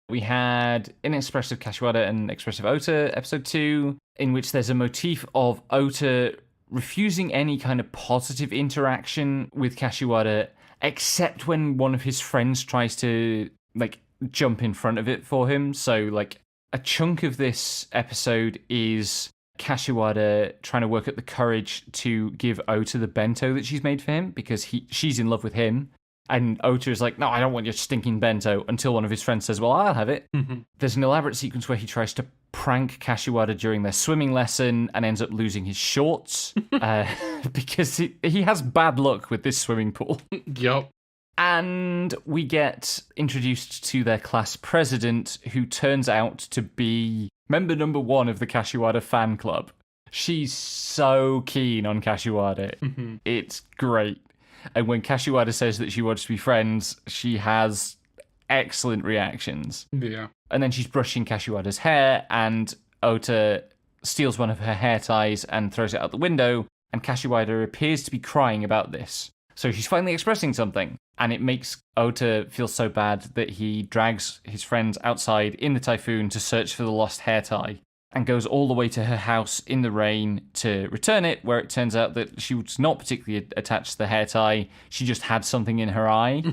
We had Inexpressive Kashiwada and Expressive Oota, episode 2, in which there's a motif of Oota refusing any kind of positive interaction with Kashiwada, except when one of his friends tries to, like, jump in front of it for him. So, like, a chunk of this episode is Kashiwada trying to work up the courage to give Oota the bento that she's made for him, because she's in love with him. And Oota is like, no, I don't want your stinking bento, until one of his friends says, well, I'll have it. There's an elaborate sequence where he tries to prank Kashiwada during their swimming lesson and ends up losing his shorts because he has bad luck with this swimming pool. Yup. And we get introduced to their class president, who turns out to be member number 1 of the Kashiwada fan club. She's so keen on Kashiwada. It's great. And when Kashiwada says that she wants to be friends, she has excellent reactions. Yeah. And then she's brushing Kashiwada's hair, and Oota steals one of her hair ties and throws it out the window, and Kashiwada appears to be crying about this. So she's finally expressing something, and it makes Oota feel so bad that he drags his friends outside in the typhoon to search for the lost hair tie, and goes all the way to her house in the rain to return it, where it turns out that she was not particularly attached to the hair tie. She just had something in her eye.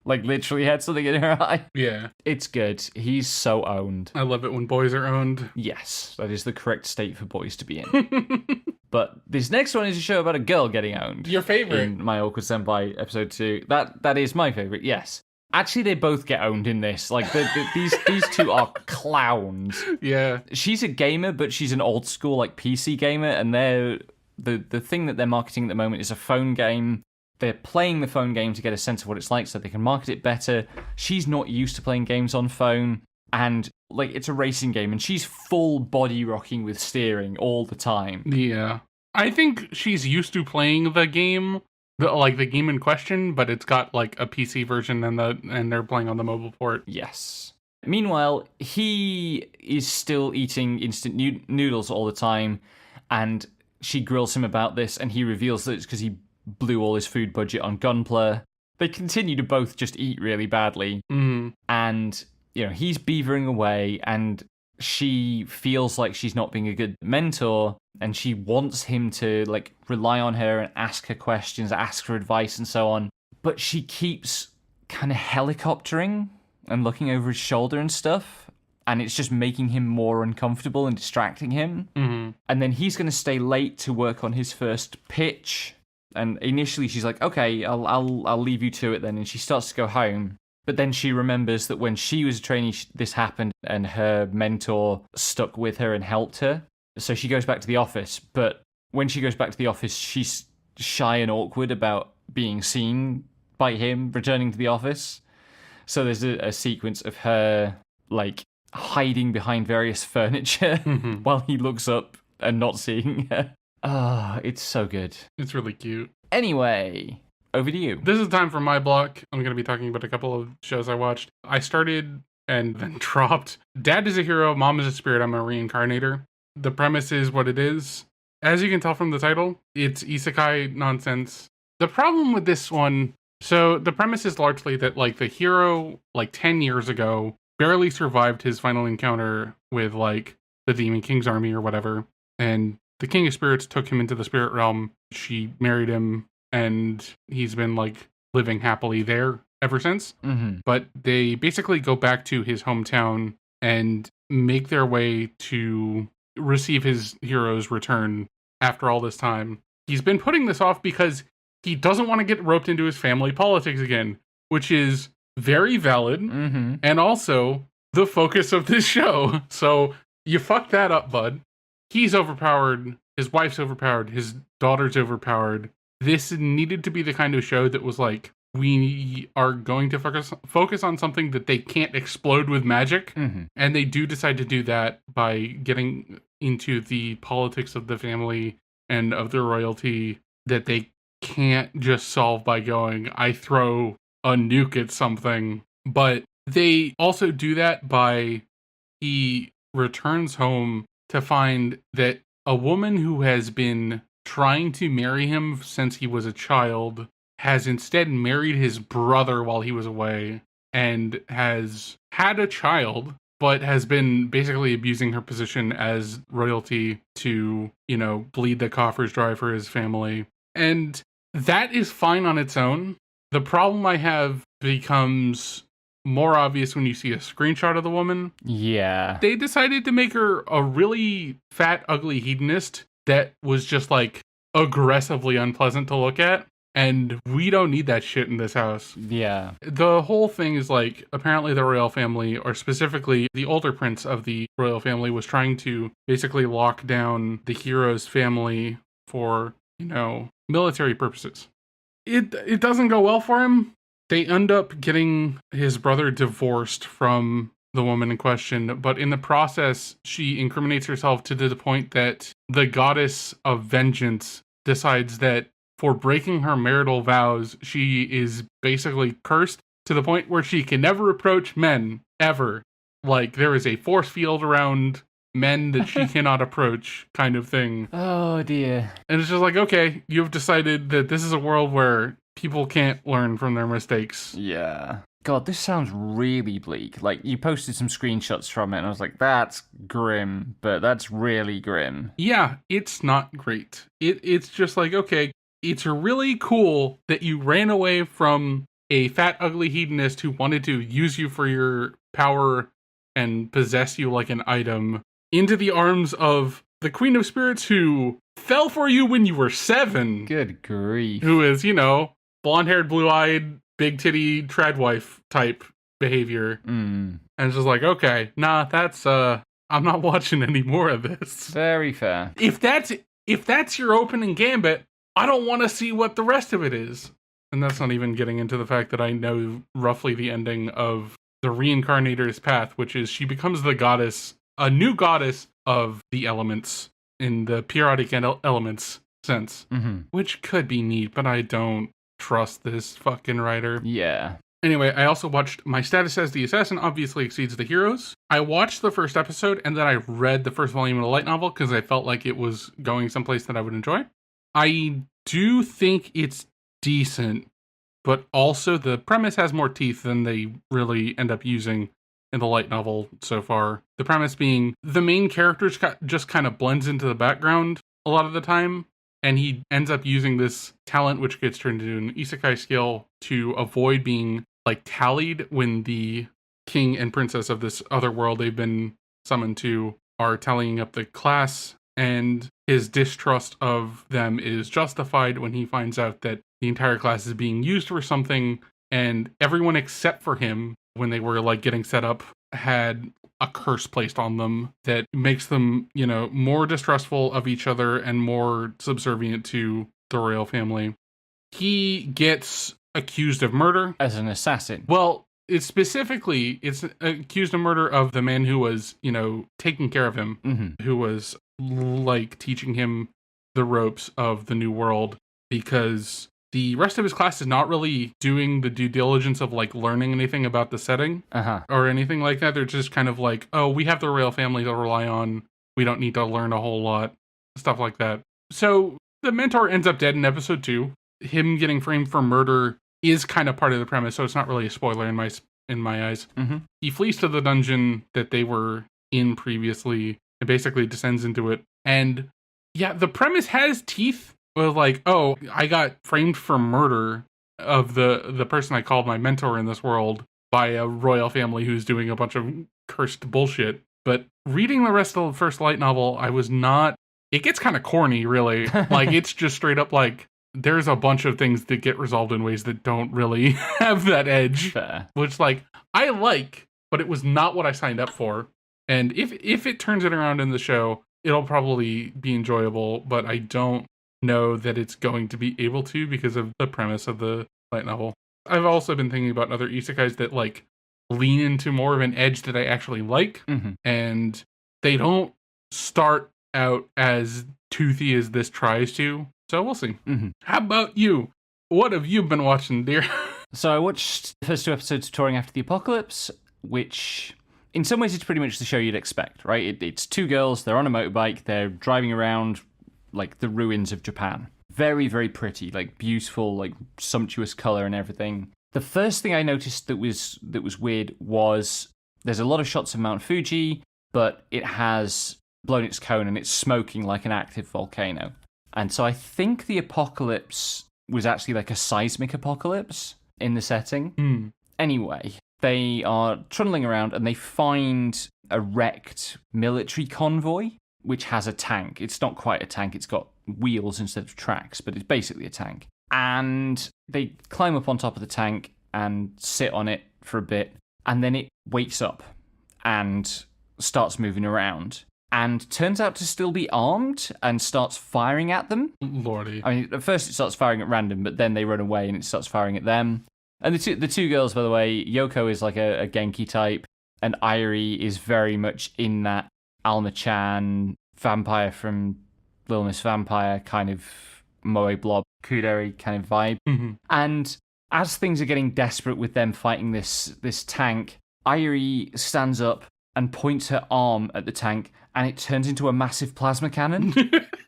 Like, literally had something in her eye. Yeah. It's good. He's so owned. I love it when boys are owned. Yes, that is the correct state for boys to be in. But this next one is a show about a girl getting owned. Your favorite. In my Awkward Senpai episode 2. That is my favorite, yes. Actually, they both get owned in this. Like, these two are clowns. Yeah. She's a gamer, but she's an old school, like, PC gamer, and the thing that they're marketing at the moment is a phone game. They're playing the phone game to get a sense of what it's like so they can market it better. She's not used to playing games on phone, and, like, it's a racing game, and she's full body rocking with steering all the time. Yeah. I think she's used to playing the game. The game in question, but it's got like a PC version and they're playing on the mobile port. Yes. Meanwhile, he is still eating instant noodles all the time, and she grills him about this, and he reveals that it's because he blew all his food budget on Gunpla. They continue to both just eat really badly, and he's beavering away, and she feels like she's not being a good mentor, and she wants him to, like, rely on her and ask her questions, ask for advice and so on. But she keeps kind of helicoptering and looking over his shoulder and stuff, and it's just making him more uncomfortable and distracting him. And then he's going to stay late to work on his first pitch. And initially she's like, okay, I'll leave you to it then. And she starts to go home. But then she remembers that when she was a trainee, this happened, and her mentor stuck with her and helped her. So she goes back to the office. But when she goes back to the office, she's shy and awkward about being seen by him returning to the office. So there's a sequence of her, like, hiding behind various furniture while he looks up and not seeing her. Ah, it's so good. It's really cute. Anyway, over to you. This is time for my block. I'm going to be talking about a couple of shows I watched. I started and then dropped Dad is a Hero, Mom is a Spirit, I'm a Reincarnator. The premise is what it is. As you can tell from the title, it's isekai nonsense. The problem with this one, so the premise is largely that, like, the hero, like, 10 years ago, barely survived his final encounter with, like, the Demon King's army or whatever. And the King of Spirits took him into the spirit realm. She married him, and he's been, like, living happily there ever since. But they basically go back to his hometown and make their way to receive his hero's return after all this time. He's been putting this off because he doesn't want to get roped into his family politics again, which is very valid and also the focus of this show. So you fucked that up, bud. He's overpowered. His wife's overpowered. His daughter's overpowered. This needed to be the kind of show that was like, we are going to focus on something that they can't explode with magic. And they do decide to do that by getting into the politics of the family and of the royalty that they can't just solve by going, I throw a nuke at something. But they also do that by he returns home to find that a woman who has been trying to marry him since he was a child, has instead married his brother while he was away, and has had a child, but has been basically abusing her position as royalty to, bleed the coffers dry for his family. And that is fine on its own. The problem I have becomes more obvious when you see a screenshot of the woman. Yeah. They decided to make her a really fat, ugly hedonist that was just, aggressively unpleasant to look at. And we don't need that shit in this house. Yeah. The whole thing is apparently the royal family, or specifically the older prince of the royal family, was trying to basically lock down the hero's family for, military purposes. It doesn't go well for him. They end up getting his brother divorced from the woman in question, but in the process, she incriminates herself to the point that the goddess of vengeance decides that for breaking her marital vows, she is basically cursed to the point where she can never approach men, ever. There is a force field around men that she cannot approach, kind of thing. Oh, dear. And it's just okay, you've decided that this is a world where people can't learn from their mistakes. Yeah. God, this sounds really bleak. You posted some screenshots from it, and I was like, that's grim, but that's really grim. Yeah, it's not great. It's just okay, it's really cool that you ran away from a fat, ugly hedonist who wanted to use you for your power and possess you like an item into the arms of the Queen of Spirits who fell for you when you were 7. Good grief. Who is, blonde-haired, blue-eyed, big-titty, tradwife type behavior. And it's just okay, nah, that's, I'm not watching any more of this. Very fair. If that's your opening gambit, I don't want to see what the rest of it is. And that's not even getting into the fact that I know roughly the ending of the Reincarnator's path, which is she becomes the goddess, a new goddess of the elements in the periodic elements sense, which could be neat, but I don't trust this fucking writer. Yeah. Anyway, I also watched My Status as the Assassin Obviously Exceeds the Heroes. I watched the first episode and then I read the first volume of the light novel because I felt like it was going someplace that I would enjoy. I do think it's decent, but also the premise has more teeth than they really end up using in the light novel so far. The premise being the main character just kind of blends into the background a lot of the time, and he ends up using this talent, which gets turned into an isekai skill, to avoid being tallied when the king and princess of this other world they've been summoned to are tallying up the class. And his distrust of them is justified when he finds out that the entire class is being used for something, and everyone except for him, when they were getting set up, had a curse placed on them that makes them, more distrustful of each other and more subservient to the royal family. He gets accused of murder. As an assassin. Well, it's accused of murder of the man who was, taking care of him, who was teaching him the ropes of the new world, because the rest of his class is not really doing the due diligence of learning anything about the setting or anything like that. They're just kind of oh, we have the royal family to rely on. We don't need to learn a whole lot, stuff like that. So the mentor ends up dead in episode 2. Him getting framed for murder is kind of part of the premise, so it's not really a spoiler in my eyes. He flees to the dungeon that they were in previously and basically descends into it. And yeah, the premise has teeth with oh, I got framed for murder of the person I called my mentor in this world by a royal family who's doing a bunch of cursed bullshit. But reading the rest of the first light novel, I was not... It gets kind of corny, really. It's just straight up there's a bunch of things that get resolved in ways that don't really have that edge. Fair. Which, I like, but it was not what I signed up for. And if it turns it around in the show, it'll probably be enjoyable, but I don't know that it's going to be able to because of the premise of the light novel. I've also been thinking about other isekais that lean into more of an edge that I actually like, and they don't start out as toothy as this tries to. So we'll see. How about you? What have you been watching, dear? So I watched the first 2 episodes of Touring After the Apocalypse, which in some ways it's pretty much the show you'd expect, right? It's 2 girls, they're on a motorbike, they're driving around like the ruins of Japan. Very, very pretty, like beautiful, like sumptuous color and everything. The first thing I noticed that was weird was there's a lot of shots of Mount Fuji, but it has blown its cone and it's smoking like an active volcano. And so I think the apocalypse was actually like a seismic apocalypse in the setting. Anyway, they are trundling around and they find a wrecked military convoy, which has a tank. It's not quite a tank, it's got wheels instead of tracks, but it's basically a tank. And they climb up on top of the tank and sit on it for a bit, and then it wakes up and starts moving around and turns out to still be armed and starts firing at them. Lordy. I mean, at first it starts firing at random, but then they run away and it starts firing at them. And the two girls, by the way, Yoko is like a Genki type, and Airi is very much in that Alma-chan vampire from Little Miss Vampire kind of moe blob kuderi kind of vibe. And as things are getting desperate with them fighting this tank, Airi stands up and points her arm at the tank, and it turns into a massive plasma cannon,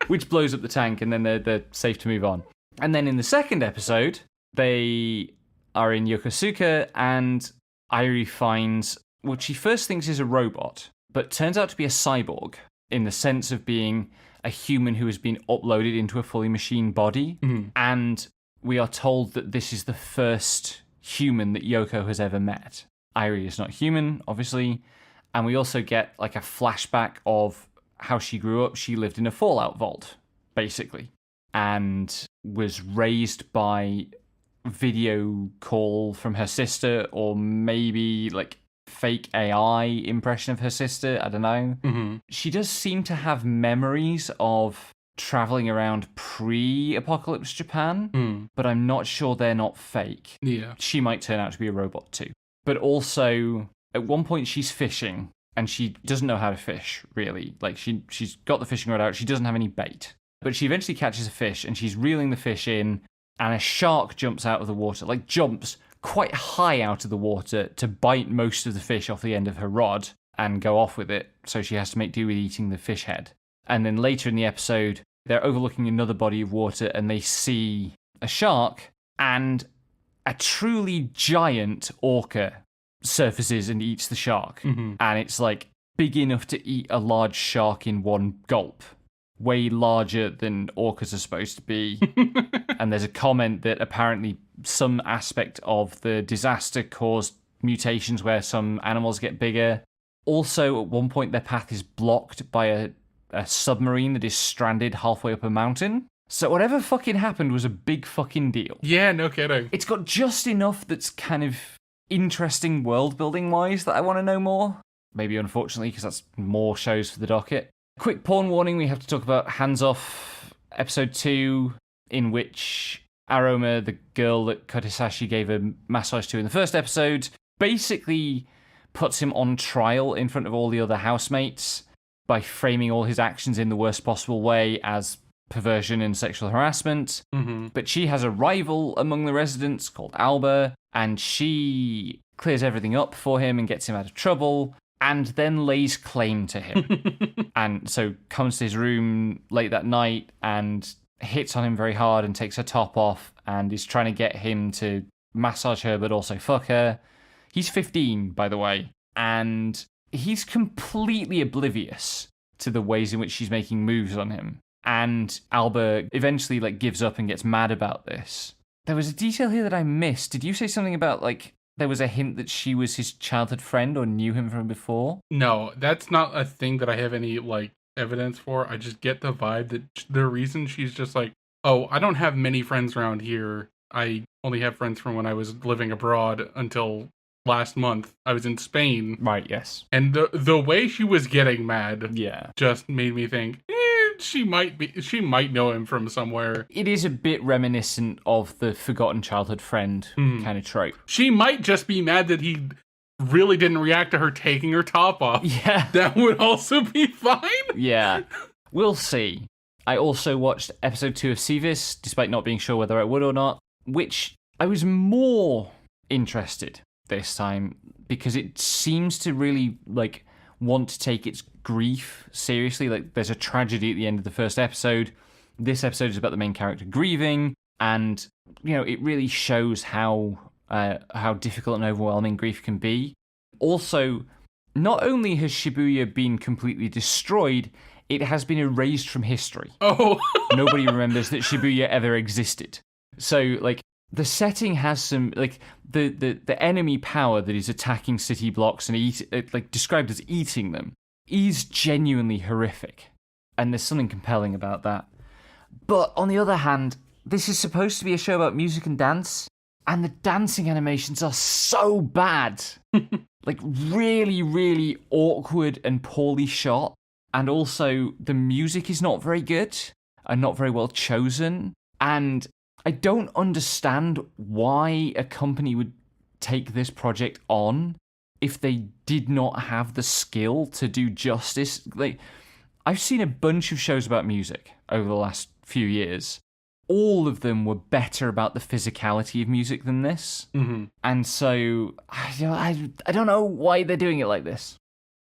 which blows up the tank, and then they're safe to move on. And then in the second episode, they are in Yokosuka, and Airi finds what she first thinks is a robot, but turns out to be a cyborg, in the sense of being a human who has been uploaded into a fully machine body. And we are told that this is the first human that Yoko has ever met. Airi is not human, obviously. And we also get like a flashback of how she grew up. She lived in a Fallout vault, basically, and was raised by video call from her sister, or maybe like fake AI impression of her sister. I don't know. She does seem to have memories of traveling around pre-apocalypse Japan, but I'm not sure they're not fake. Yeah. She might turn out to be a robot too. But also, at one point she's fishing, and she doesn't know how to fish, really. Like, she's got the fishing rod out, she doesn't have any bait. But she eventually catches a fish, and she's reeling the fish in, and a shark jumps out of the water, like jumps quite high out of the water to bite most of the fish off the end of her rod and go off with it, so she has to make do with eating the fish head. And then later in the episode, they're overlooking another body of water, and they see a shark, and a truly giant orca surfaces and eats the shark. And it's like big enough to eat a large shark in one gulp. Way larger than orcas are supposed to be. And there's a comment that apparently some aspect of the disaster caused mutations where some animals get bigger. Also, at one point, their path is blocked by a submarine that is stranded halfway up a mountain. So whatever fucking happened was a big fucking deal. Yeah, no kidding. It's got just enough that's kind of interesting world-building-wise that I want to know more. Maybe unfortunately, because that's more shows for the docket. Quick porn warning, we have to talk about Hands Off, episode 2, in which Aroma, the girl that Kotesashi gave a massage to in the first episode, basically puts him on trial in front of all the other housemates by framing all his actions in the worst possible way as perversion and sexual harassment. But she has a rival among the residents called Alba, and she clears everything up for him and gets him out of trouble, and then lays claim to him. And so comes to his room late that night and hits on him very hard and takes her top off and is trying to get him to massage her but also fuck her. He's 15, by the way, and he's completely oblivious to the ways in which she's making moves on him. And Alba eventually gives up and gets mad about this. There was a detail here that I missed. Did you say something about there was a hint that she was his childhood friend or knew him from before? No, that's not a thing that I have any evidence for. I just get the vibe that the reason she's just oh, I don't have many friends around here. I only have friends from when I was living abroad until last month. I was in Spain. Right, yes. And the way she was getting mad, yeah, just made me think, she might know him from somewhere. It is a bit reminiscent of the forgotten childhood friend kind of trope. She might just be mad that he really didn't react to her taking her top off. Yeah. That would also be fine. Yeah. We'll see. I also watched episode 2 of Si-vis, despite not being sure whether I would or not, which I was more interested this time because it seems to really want to take its grief seriously. There's a tragedy at the end of the first episode, This episode is about the main character grieving, and, it really shows how difficult and overwhelming grief can be. Also, not only has Shibuya been completely destroyed, it has been erased from history. Oh. Nobody remembers that Shibuya ever existed. So, the setting has some, the enemy power that is attacking city blocks and described as eating them is genuinely horrific. And there's something compelling about that. But on the other hand, this is supposed to be a show about music and dance, and the dancing animations are so bad. Really, really awkward and poorly shot. And also, the music is not very good and not very well chosen. And I don't understand why a company would take this project on if they did not have the skill to do justice. I've seen a bunch of shows about music over the last few years. All of them were better about the physicality of music than this. Mm-hmm. And so, I don't know why they're doing it like this.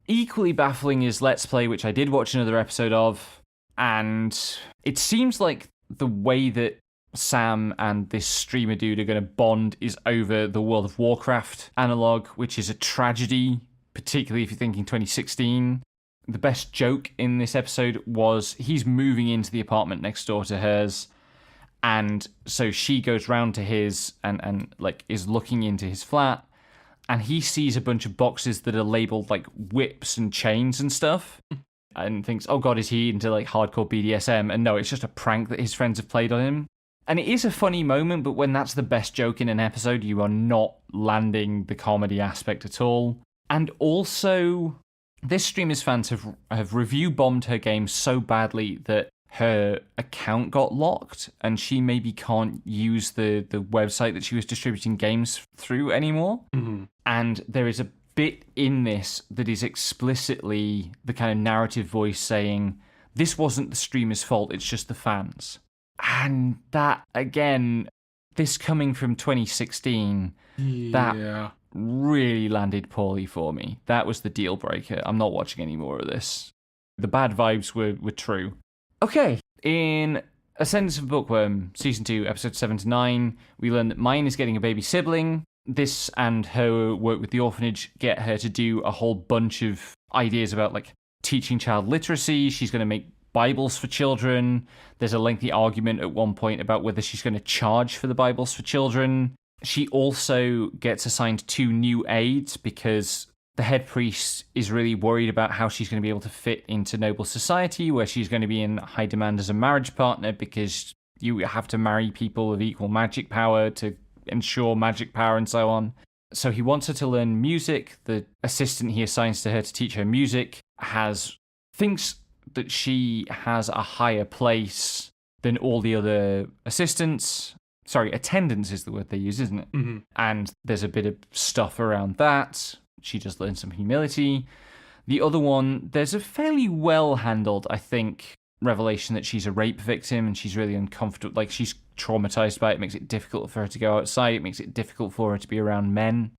Equally baffling is Let's Play, which I did watch another episode of, and it seems like the way that Sam and this streamer dude are going to bond is over the World of Warcraft analog, which is a tragedy, particularly if you're thinking 2016. The best joke in this episode was he's moving into the apartment next door to hers, and so she goes round to his and is looking into his flat, and he sees a bunch of boxes that are labeled whips and chains and stuff, and thinks, oh god, is he into hardcore BDSM? And no, it's just a prank that his friends have played on him. And it is a funny moment, but when that's the best joke in an episode, you are not landing the comedy aspect at all. And also, this streamer's fans have review bombed her game so badly that her account got locked, and she maybe can't use the website that she was distributing games through anymore. Mm-hmm. And there is a bit in this that is explicitly the kind of narrative voice saying, this wasn't the streamer's fault, it's just the fans. And that, again, this coming from 2016, that really landed poorly for me. That was the deal breaker. I'm not watching any more of this. The bad vibes were true. Okay, in Ascendance of Bookworm, Season 2, Episode 7-9, we learn that Mine is getting a baby sibling. This and her work with the orphanage get her to do a whole bunch of ideas about, teaching child literacy. She's going to make Bibles for children. There's a lengthy argument at one point about whether she's going to charge for the Bibles for children. She also gets assigned 2 new aides because the head priest is really worried about how she's going to be able to fit into noble society, where she's going to be in high demand as a marriage partner because you have to marry people of equal magic power to ensure magic power and so on. So he wants her to learn music. The assistant he assigns to her to teach her music thinks that she has a higher place than all the other assistants. Sorry, attendants is the word they use, isn't it? Mm-hmm. And there's a bit of stuff around that. She just learns some humility. The other one, there's a fairly well-handled, I think, revelation that she's a rape victim and she's really uncomfortable. She's traumatized by it. It makes it difficult for her to go outside. It makes it difficult for her to be around men.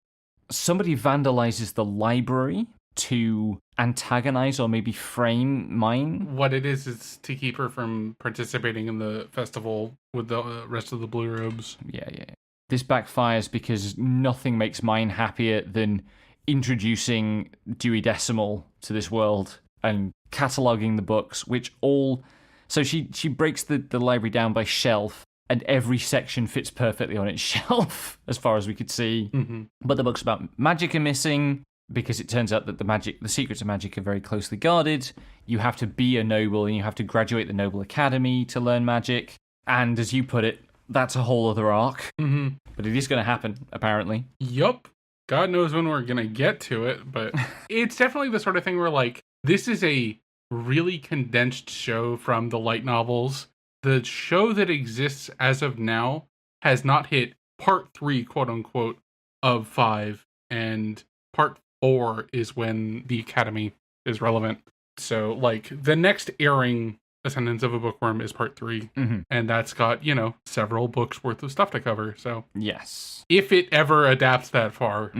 Somebody vandalizes the library to antagonize or maybe frame Mine. What it is to keep her from participating in the festival with the rest of the Blue Robes. Yeah. This backfires because nothing makes Mine happier than introducing Dewey Decimal to this world and cataloguing the books, which all... So she breaks the library down by shelf, and every section fits perfectly on its shelf, as far as we could see. Mm-hmm. But the books about magic are missing, because it turns out that the secrets of magic are very closely guarded. You have to be a noble, and you have to graduate the Noble Academy to learn magic. And as you put it, that's a whole other arc. Mm-hmm. But it is going to happen, apparently. Yup. God knows when we're going to get to it, but it's definitely the sort of thing where, this is a really condensed show from the light novels. The show that exists as of now has not hit part 3, quote unquote, of 5, and part 4 is when the Academy is relevant. So, the next airing Ascendance of a Bookworm is part 3, mm-hmm. and that's got, several books worth of stuff to cover, so... Yes. If it ever adapts that far,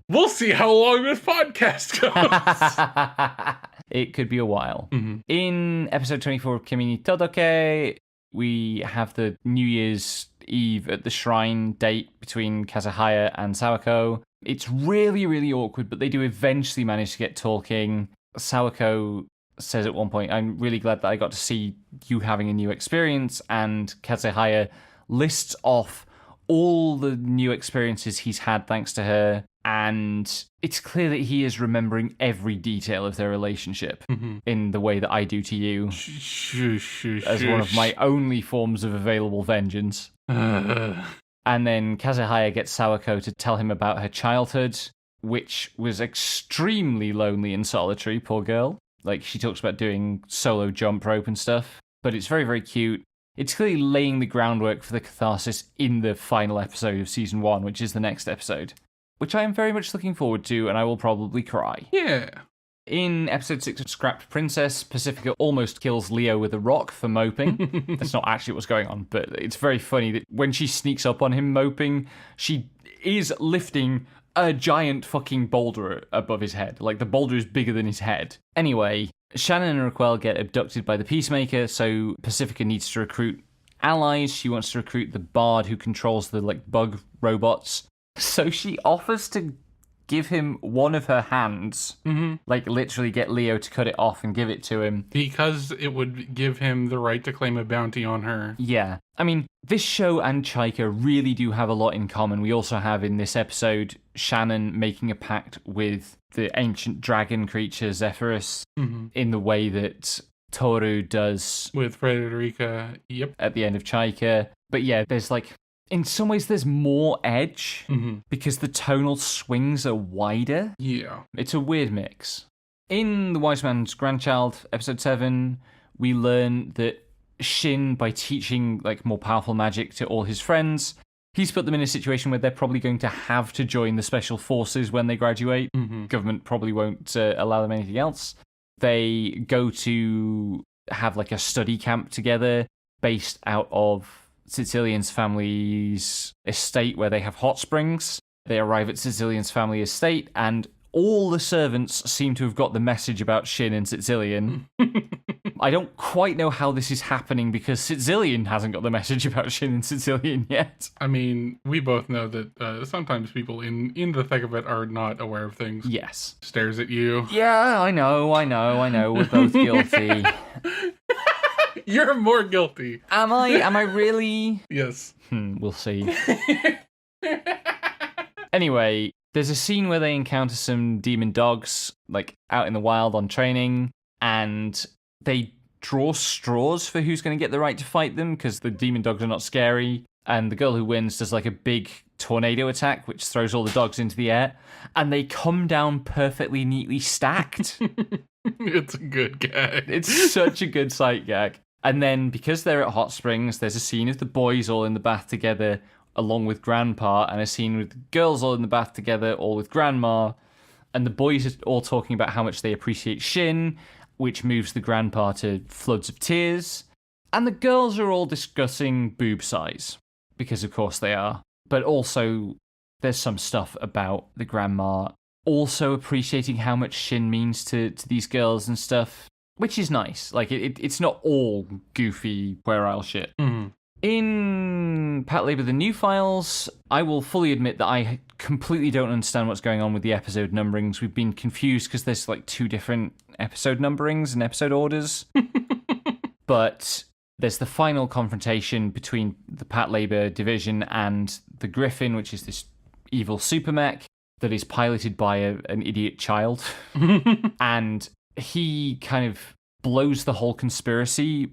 we'll see how long this podcast goes. It could be a while. Mm-hmm. In episode 24 of Kimi ni Todoke, we have the New Year's Eve at the shrine date between Kazuhaya and Sawako. It's really, really awkward, but they do eventually manage to get talking. Sawako says at one point, I'm really glad that I got to see you having a new experience, and Kazuhaya lists off all the new experiences he's had thanks to her, and it's clear that he is remembering every detail of their relationship in the way that I do to you as one of my only forms of available vengeance. And then Kazuhaya gets Sawako to tell him about her childhood, which was extremely lonely and solitary, poor girl. Like, she talks about doing solo jump rope and stuff, but it's very, very cute. It's clearly laying the groundwork for the catharsis in the final episode of Season 1, which is the next episode, which I am very much looking forward to, and I will probably cry. Yeah. In episode 6 of Scrapped Princess, Pacifica almost kills Leo with a rock for moping. That's not actually what's going on, but it's very funny that when she sneaks up on him moping, she is lifting a giant fucking boulder above his head. Like, the boulder is bigger than his head. Anyway, Shannon and Raquel get abducted by the Peacemaker, so Pacifica needs to recruit allies. She wants to recruit the Bard who controls the, bug robots. So she offers to give him one of her hands. Literally get Leo to cut it off and give it to him. Because it would give him the right to claim a bounty on her. Yeah. I mean, this show and Chaika really do have a lot in common. We also have in this episode Shannon making a pact with the ancient dragon creature Zephyrus in the way that Toru does with Frederica, at the end of Chaika. But yeah, there's in some ways there's more edge because the tonal swings are wider. Yeah. It's a weird mix. In The Wise Man's Grandchild, episode 7, we learn that Shin, by teaching more powerful magic to all his friends, he's put them in a situation where they're probably going to have to join the special forces when they graduate. Government probably won't allow them anything else. They go to have a study camp together based out of Sicilian's family's estate where they have hot springs. They arrive at Sicilian's family estate, and all the servants seem to have got the message about Shin and Sicilian. I don't quite know how this is happening because Sicilian hasn't got the message about Shin and Sicilian yet. I mean, we both know that sometimes people in the thick of it are not aware of things. Yes. Stares at you. Yeah, I know. We're both guilty. You're more guilty. Am I really? Yes. We'll see. Anyway, there's a scene where they encounter some demon dogs, out in the wild on training, and they draw straws for who's going to get the right to fight them, because the demon dogs are not scary, and the girl who wins does a big tornado attack, which throws all the dogs into the air, and they come down perfectly neatly stacked. It's a good gag. It's such a good sight gag. And then, because they're at hot springs, there's a scene of the boys all in the bath together, along with Grandpa, and a scene with the girls all in the bath together, all with Grandma. And the boys are all talking about how much they appreciate Shin, which moves the Grandpa to floods of tears. And the girls are all discussing boob size, because of course they are. But also, there's some stuff about the Grandma also appreciating how much Shin means to these girls and stuff. Which is nice. It's not all goofy, puerile shit. In PatLabor the New Files, I will fully admit that I completely don't understand what's going on with the episode numberings. We've been confused because there's 2 different episode numberings and episode orders. But there's the final confrontation between the PatLabor division and the Griffin, which is this evil super mech that is piloted by an idiot child. And he kind of blows the whole conspiracy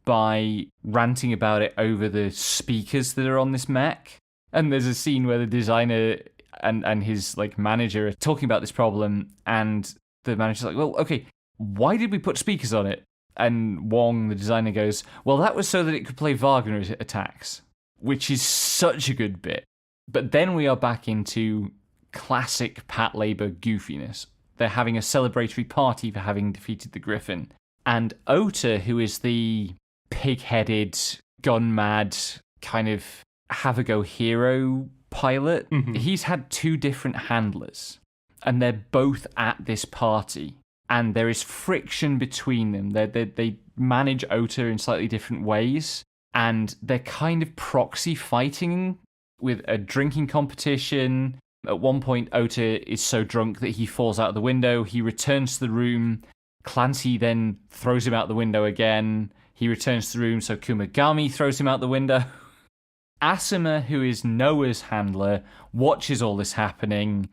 by ranting about it over the speakers that are on this mech. And there's a scene where the designer and his manager are talking about this problem, and the manager's like, well, okay, why did we put speakers on it? And Wong, the designer, goes, well, that was so that it could play Wagner attacks, which is such a good bit. But then we are back into classic PatLabor goofiness. They're having a celebratory party for having defeated the Griffin. And Oota, who is the pig-headed, gun-mad, kind of have-a-go hero pilot, he's had 2 different handlers. And they're both at this party. And there is friction between them. They manage Oota in slightly different ways. and they're kind of proxy fighting with a drinking competition. At one point, Oota is so drunk that he falls out of the window. He returns to the room. Clancy then throws him out the window again. He returns to the room, so Kumagami throws him out the window. Asuma, who is Noah's handler, watches all this happening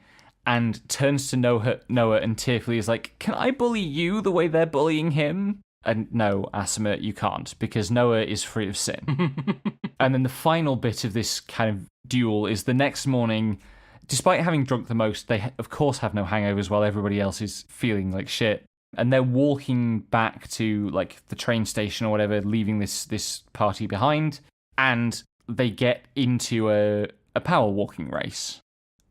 and turns to Noah and tearfully is like, can I bully you the way they're bullying him? And no, Asuma, you can't, because Noah is free of sin. And then the final bit of this kind of duel is the next morning. Despite having drunk the most, they of course have no hangovers while everybody else is feeling like shit. And they're walking back to like the train station or whatever, leaving this party behind. And they get into a power walking race.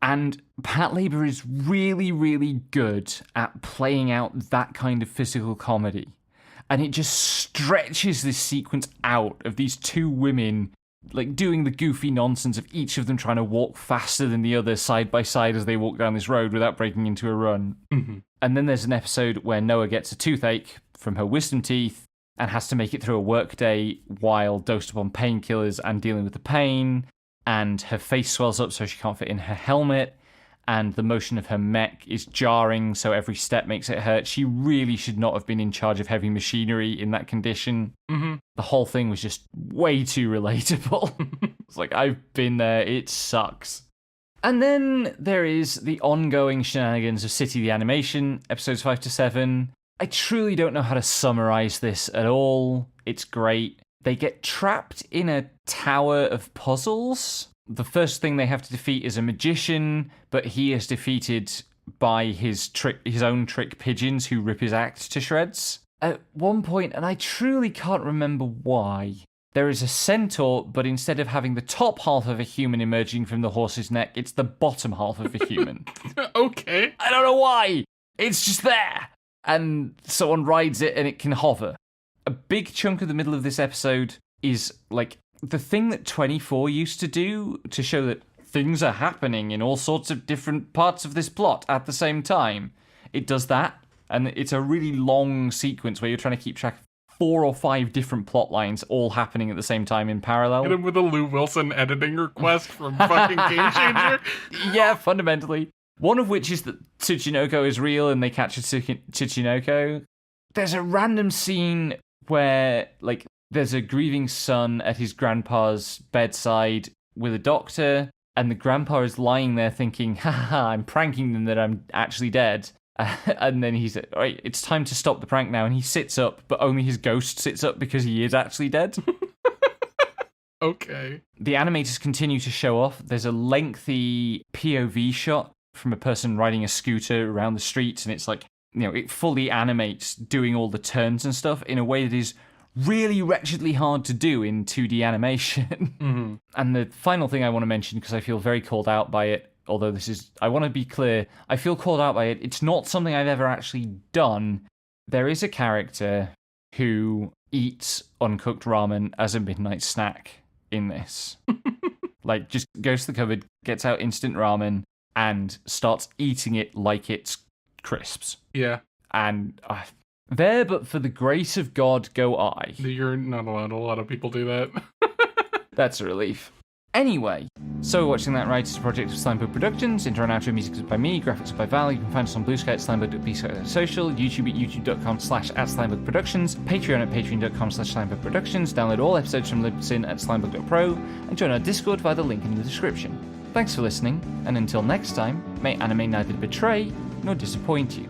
And PatLabor is really, really good at playing out that kind of physical comedy. And it just stretches this sequence out of these two women like doing the goofy nonsense of each of them trying to walk faster than the other side by side as they walk down this road without breaking into a run. Mm-hmm. And then there's an episode where Noah gets a toothache from her wisdom teeth and has to make it through a work day while dosed upon painkillers and dealing with the pain. And her face swells up so she can't fit in her helmet. And the motion of her mech is jarring, so every step makes it hurt. She really should not have been in charge of heavy machinery in that condition. Mm-hmm. The whole thing was just way too relatable. It's like, I've been there, it sucks. And then there is the ongoing shenanigans of City the Animation, episodes 5 to 7. I truly don't know how to summarize this at all. It's great. They get trapped in a tower of puzzles. The first thing they have to defeat is a magician, but he is defeated by his own trick pigeons who rip his act to shreds. At one point, and I truly can't remember why, there is a centaur, but instead of having the top half of a human emerging from the horse's neck, it's the bottom half of a human. Okay. I don't know why. It's just there. And someone rides it and it can hover. A big chunk of the middle of this episode is like the thing that 24 used to do to show that things are happening in all sorts of different parts of this plot at the same time. It does that, and it's a really long sequence where you're trying to keep track of 4 or 5 different plot lines all happening at the same time in parallel. Hit him with a Lou Wilson editing request from fucking Game Changer. Yeah, fundamentally. One of which is that Tsuchinoko is real and they catch Tsuchinoko. There's a random scene where, like, there's a grieving son at his grandpa's bedside with a doctor, and the grandpa is lying there thinking, ha ha, I'm pranking them that I'm actually dead. And then he's like, all right, it's time to stop the prank now. And he sits up, but only his ghost sits up because he is actually dead. Okay. The animators continue to show off. There's a lengthy POV shot from a person riding a scooter around the streets, and it's like, you know, it fully animates doing all the turns and stuff in a way that is really wretchedly hard to do in 2D animation. Mm-hmm. And the final thing I want to mention, because I feel very called out by it, although I want to be clear, I feel called out by it. It's not something I've ever actually done. There is a character who eats uncooked ramen as a midnight snack in this. Like, just goes to the cupboard, gets out instant ramen, and starts eating it like it's crisps. Yeah. And there, but for the grace of God, go I. You're not allowed. A lot of people do that. That's a relief. Anyway, so watching that right is a project of Slimebug Productions. Intro and outro music is by me, graphics are by Val. You can find us on Blue Sky at slimebug.bsocial, YouTube at youtube.com/@slimebugproductions, Patreon at patreon.com/slimebugproductions. Download all episodes from Libsyn at slimebug.pro, and join our Discord via the link in the description. Thanks for listening, and until next time, may anime neither betray nor disappoint you.